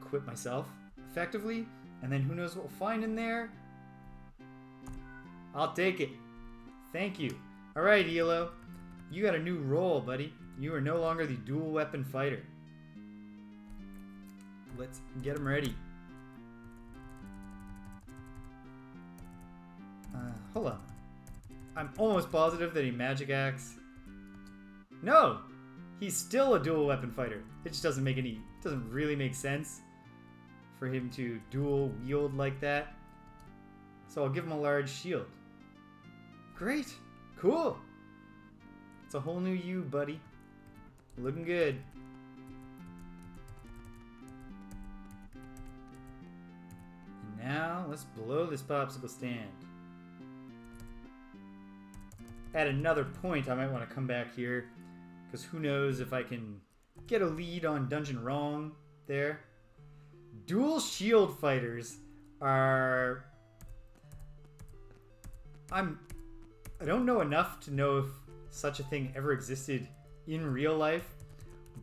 equip myself effectively. And then who knows what we'll find in there? I'll take it. Thank you. Alright, ELO. You got a new role, buddy. You are no longer the dual weapon fighter. Let's get him ready. Hold on. I'm almost positive that he magic axe. No! He's still a dual weapon fighter. It just doesn't really make sense for him to dual wield like that. So I'll give him a large shield. Great. Cool. It's a whole new you, buddy. Looking good. And now let's blow this popsicle stand. At another point, I might want to come back here, because who knows if I can get a lead on Dungeon Wrong there. Dual shield fighters are... I don't know enough to know if such a thing ever existed in real life,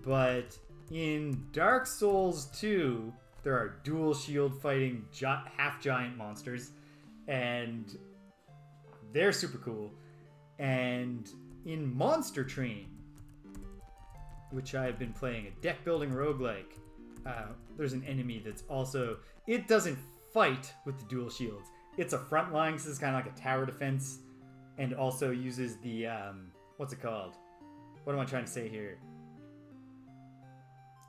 but in Dark Souls 2, there are dual shield fighting half-giant monsters, and they're super cool. And in Monster Train, which I've been playing, a deck-building roguelike, there's an enemy that's also... It doesn't fight with the dual shields. It's a front line, so it's kind of like a tower defense, and also uses the... what's it called? What am I trying to say here?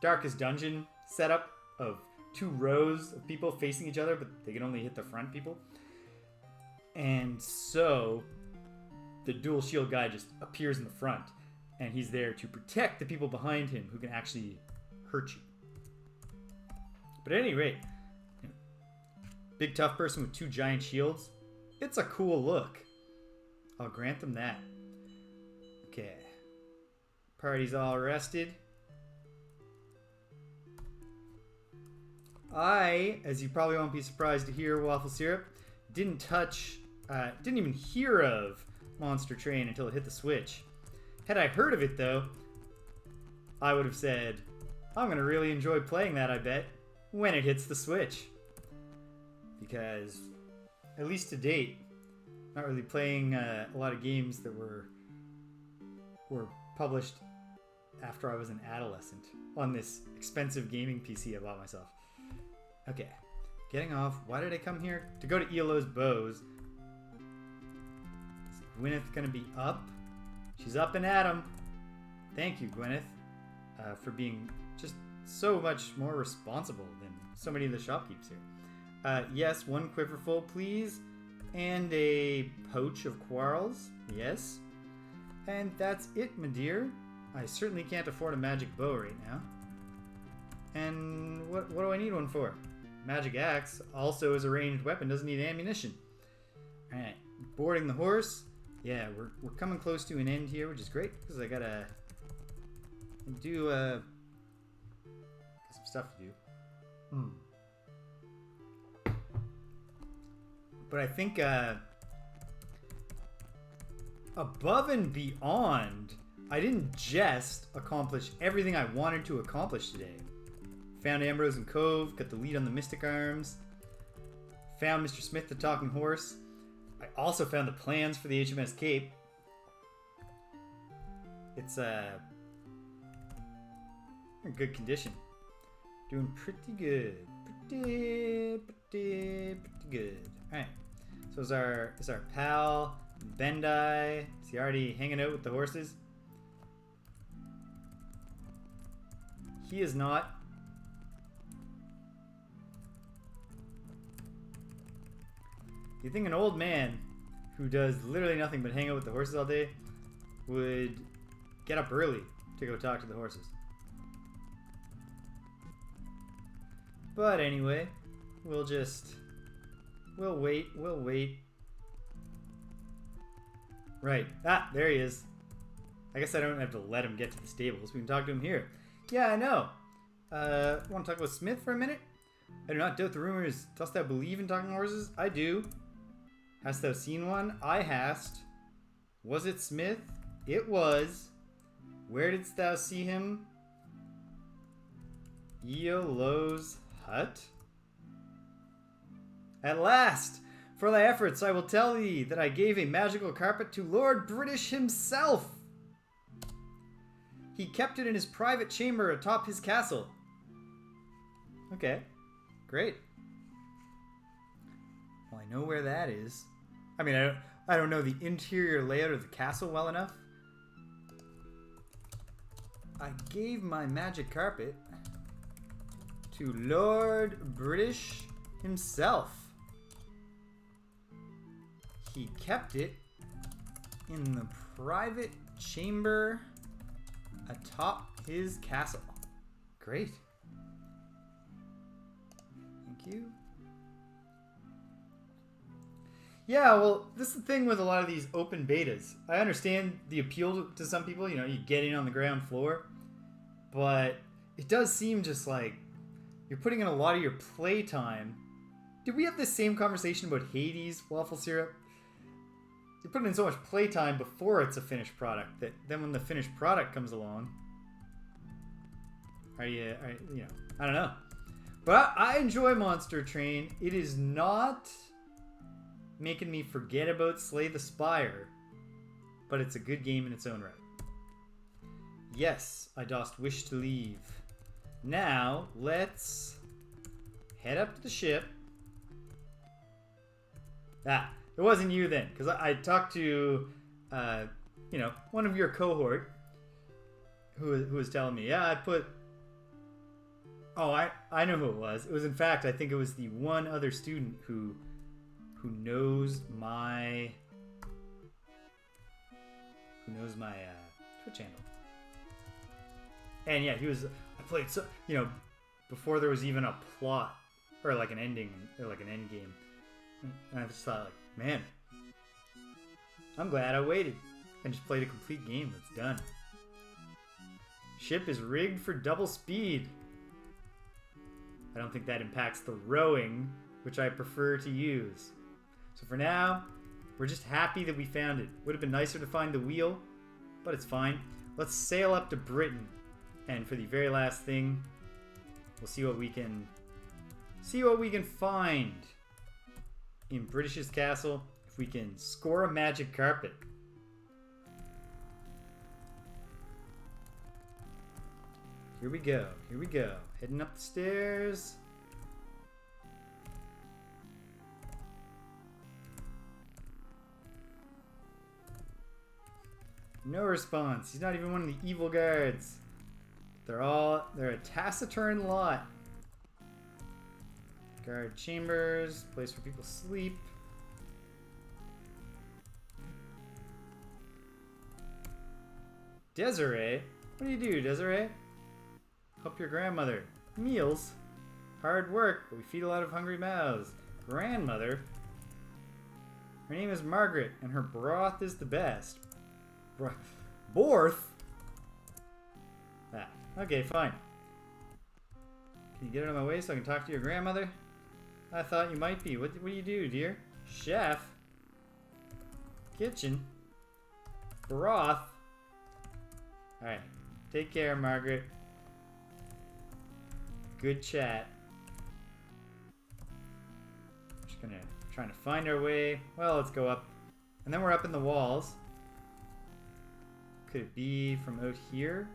Darkest Dungeon setup of 2 rows of people facing each other, but they can only hit the front people. And so... the dual shield guy just appears in the front, and he's there to protect the people behind him who can actually hurt you. But at any rate, big tough person with 2 giant shields, it's a cool look. I'll grant them that. Okay. Party's all rested. I, as you probably won't be surprised to hear, Waffle Syrup, didn't even hear of Monster Train until it hit the Switch. Had I heard of it though, I would have said, I'm going to really enjoy playing that, I bet, when it hits the Switch. Because, at least to date, not really playing a lot of games that were published after I was an adolescent on this expensive gaming PC I bought myself. Okay, getting off. Why did I come here? To go to ELO'S bows. Gwyneth gonna be up? She's up and at 'em. Thank you, Gwyneth, for being just so much more responsible than so many of the shopkeepers here. Yes, 1 quiverful, please. And a pouch of quarrels. Yes. And that's it, my dear. I certainly can't afford a magic bow right now. And what do I need one for? Magic axe also is a ranged weapon, doesn't need ammunition. Alright, boarding the horse. Yeah, we're coming close to an end here, which is great, because I gotta do some stuff to do. But I think above and beyond, I didn't just accomplish everything I wanted to accomplish today. Found Ambrose and Cove. Got the lead on the mystic arms. Found Mr. Smith the talking horse. I also found the plans for the HMS Cape. It's in good condition. Doing pretty good. Pretty good. Alright. So is our pal Bendai. Is he already hanging out with the horses? He is not. You think an old man who does literally nothing but hang out with the horses all day would get up early to go talk to the horses? But anyway, we'll wait. Right. Ah, there he is. I guess I don't have to let him get to the stables. We can talk to him here. Yeah, I know. Want to talk about Smith for a minute? I do not doubt the rumors. Dost thou believe in talking horses? I do. Hast thou seen one? I hast. Was it Smith? It was. Where didst thou see him? IOLO'S hut? At last! For thy efforts I will tell thee that I gave a magical carpet to Lord British himself! He kept it in his private chamber atop his castle. Okay, great. Well, I know where that is. I mean, I don't know the interior layout of the castle well enough. I gave my magic carpet to Lord British himself. He kept it in the private chamber atop his castle. Great. Thank you. Yeah, well, this is the thing with a lot of these open betas. I understand the appeal to some people, you know, you get in on the ground floor, but it does seem just like you're putting in a lot of your playtime. Did we have the same conversation about Hades waffle syrup? You're putting in so much playtime before it's a finished product that then when the finished product comes along, you know, I don't know. But I enjoy Monster Train. It is not making me forget about Slay the Spire, but it's a good game in its own right. Yes, I dost wish to leave. Now, let's head up to the ship. Ah, it wasn't you then, because I talked to, you know, one of your cohort who was telling me, yeah, I put... Oh, I know who it was. It was, in fact, I think it was the one other student who knows my Twitch handle. And yeah, I played so, you know, before there was even a plot or like an ending or like an end game. And I just thought, like, man, I'm glad I waited and just played a complete game that's done. Ship is rigged for double speed. I don't think that impacts the rowing, which I prefer to use. So for now, we're just happy that we found it. Would have been nicer to find the wheel, but it's fine. Let's sail up to Britain. And for the very last thing, we'll see what we can find in British's castle if we can score a magic carpet. Here we go. Here we go. Heading up the stairs. No response. He's not even one of the evil guards. They're a taciturn lot. Guard chambers, place where people sleep. Desiree? What do you do, Desiree? Help your grandmother. Meals? Hard work, but we feed a lot of hungry mouths. Grandmother? Her name is Margaret, and her broth is the best. Borth? Ah, okay, fine. Can you get out of my way so I can talk to your grandmother? I thought you might be. What do you do, dear? Chef? Kitchen? Broth? Alright. Take care, Margaret. good chat. Just gonna trying to find our way. Well, let's go up. And then we're up in the walls. Could it be from out here?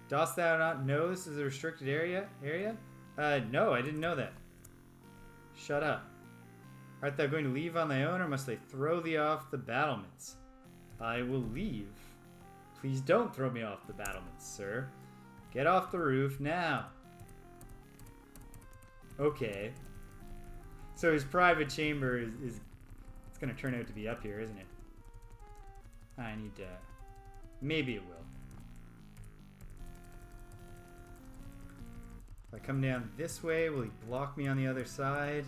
Dost thou not know this is a restricted area? No, I didn't know that. Shut up. Art thou going to leave on thy own, or must I throw thee off the battlements? I will leave. Please don't throw me off the battlements, sir. Get off the roof now. Okay. So his private chamber is it's going to turn out to be up here, isn't it? I need to... Maybe it will. If I come down this way, will he block me on the other side?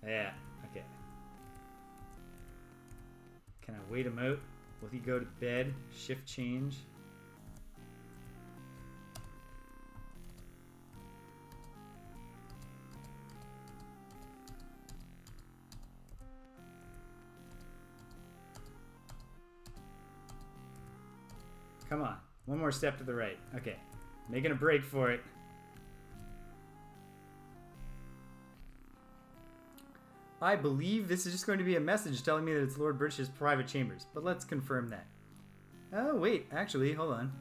Yeah, okay. Can I wait him out? Will he go to bed? Shift change. Come on. One more step to the right. Okay. Making a break for it. I believe this is just going to be a message telling me that it's Lord British's private chambers. But let's confirm that. Oh, wait. Actually, hold on.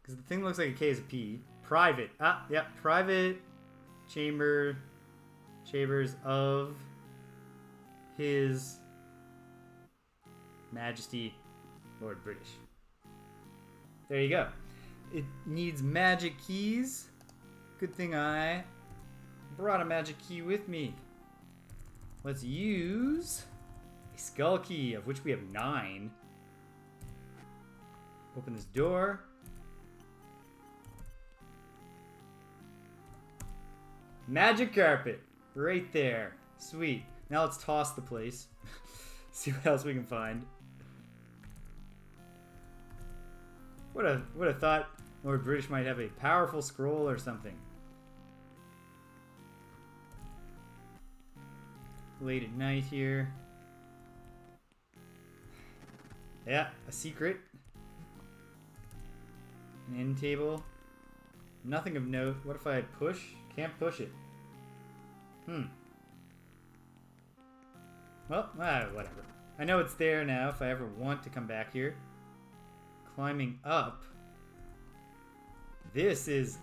Because the thing looks like a K is a P. Private. Ah, yeah. Private chambers of His Majesty Lord British. There you go. It needs magic keys. Good thing I brought a magic key with me. Let's use a skull key, of which we have 9. Open this door. Magic carpet. Right there. Sweet. Now let's toss the place. See what else we can find. Would have thought Lord British might have a powerful scroll or something. Late at night here. Yeah, a secret. An end table. Nothing of note. What if I push? Can't push it. Well, whatever. I know it's there now if I ever want to come back here. Climbing up. This is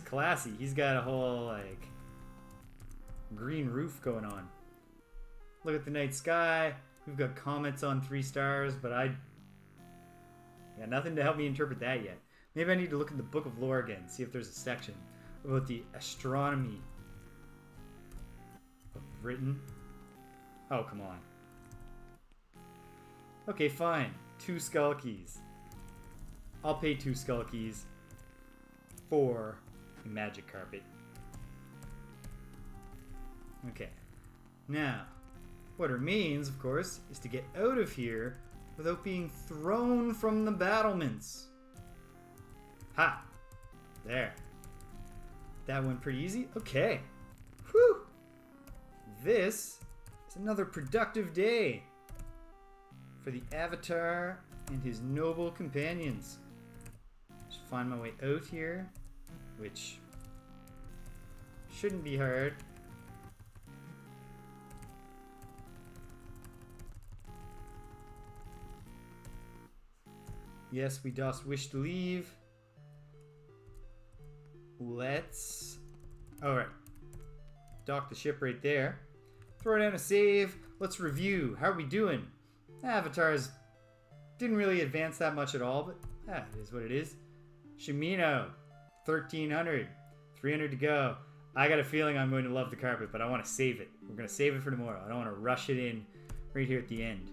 classy. He's got a whole like green roof going on. Look at the night sky. We've got comets on 3 stars, but I got nothing to help me interpret that yet. Maybe I need to look in the Book of Lore again, see if there's a section about the astronomy of Britain. Oh, come on. Okay, fine. 2 skull keys. I'll pay 2 skull keys for a magic carpet. Okay. Now, what remains, of course, is to get out of here without being thrown from the battlements. Ha! There. That went pretty easy. Okay. Whew! This is another productive day for the Avatar and his noble companions. Just find my way out here, which shouldn't be hard. Yes, we dost wish to leave. Let's... Alright. Dock the ship right there. Throw down a save. Let's review. How are we doing? Avatars didn't really advance that much at all, but it is what it is. Shimino, 1300. 300 to go. I got a feeling I'm going to love the carpet, but I want to save it. We're going to save it for tomorrow. I don't want to rush it in right here at the end.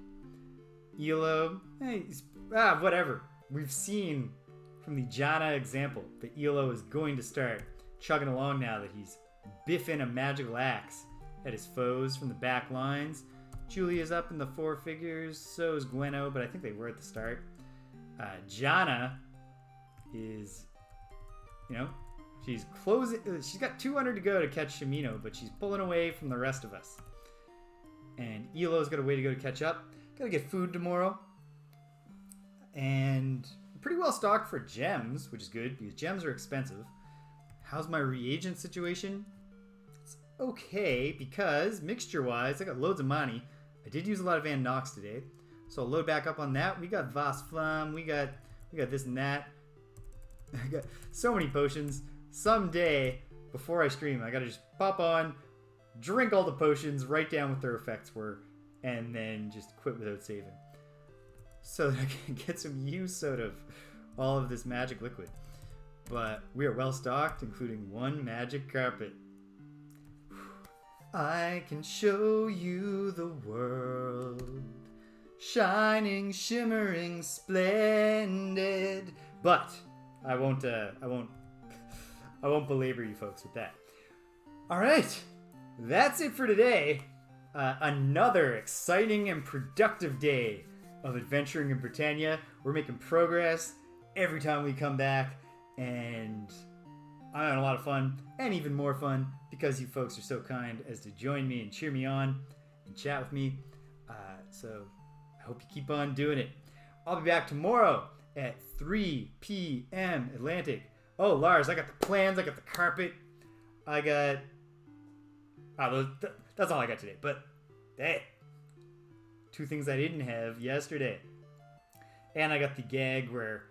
IOLO, whatever. We've seen from the Jana example that IOLO is going to start chugging along now that he's biffing a magical axe at his foes from the back lines. Julia's up in the 4 figures, so is Gweno, but I think they were at the start. Jana is, she's closing. She's got 200 to go to catch Shimino, but she's pulling away from the rest of us. And IOLO's got a way to go to catch up. Gotta get food tomorrow. And pretty well stocked for gems, which is good because gems are expensive. How's my reagent situation? It's okay because mixture-wise, I got loads of money. I did use a lot of Van Nox today, so I'll load back up on that. We got Vas Flam, we got this and that. I got so many potions. Someday, before I stream, I gotta just pop on, drink all the potions, write down what their effects were, and then just quit without saving. So that I can get some use out of all of this magic liquid. But we are well stocked, including one magic carpet. I can show you the world, shining, shimmering, splendid. But I won't belabor you folks with that. All right, that's it for today. Another exciting and productive day of adventuring in Britannia. We're making progress every time we come back, and I'm having a lot of fun, and even more fun because you folks are so kind as to join me and cheer me on and chat with me. So I hope you keep on doing it. I'll be back tomorrow at 3 p.m. Atlantic. Oh, Lars, I got the plans, I got the carpet, I got... that's all I got today, but hey, 2 things I didn't have yesterday. And I got the gag where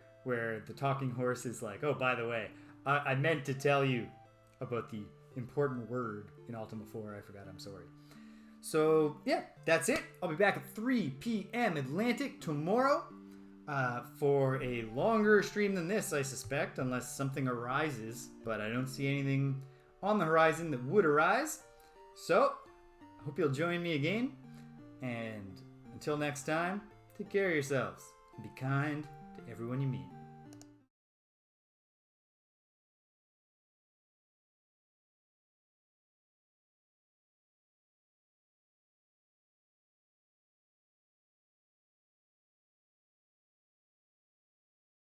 the talking horse is like, oh, by the way, I meant to tell you about the important word in Ultima 4. I forgot, I'm sorry. So, yeah, that's it. I'll be back at 3 p.m. Atlantic tomorrow for a longer stream than this, I suspect, unless something arises. But I don't see anything on the horizon that would arise. So, I hope you'll join me again. And until next time, take care of yourselves and be kind to everyone you meet.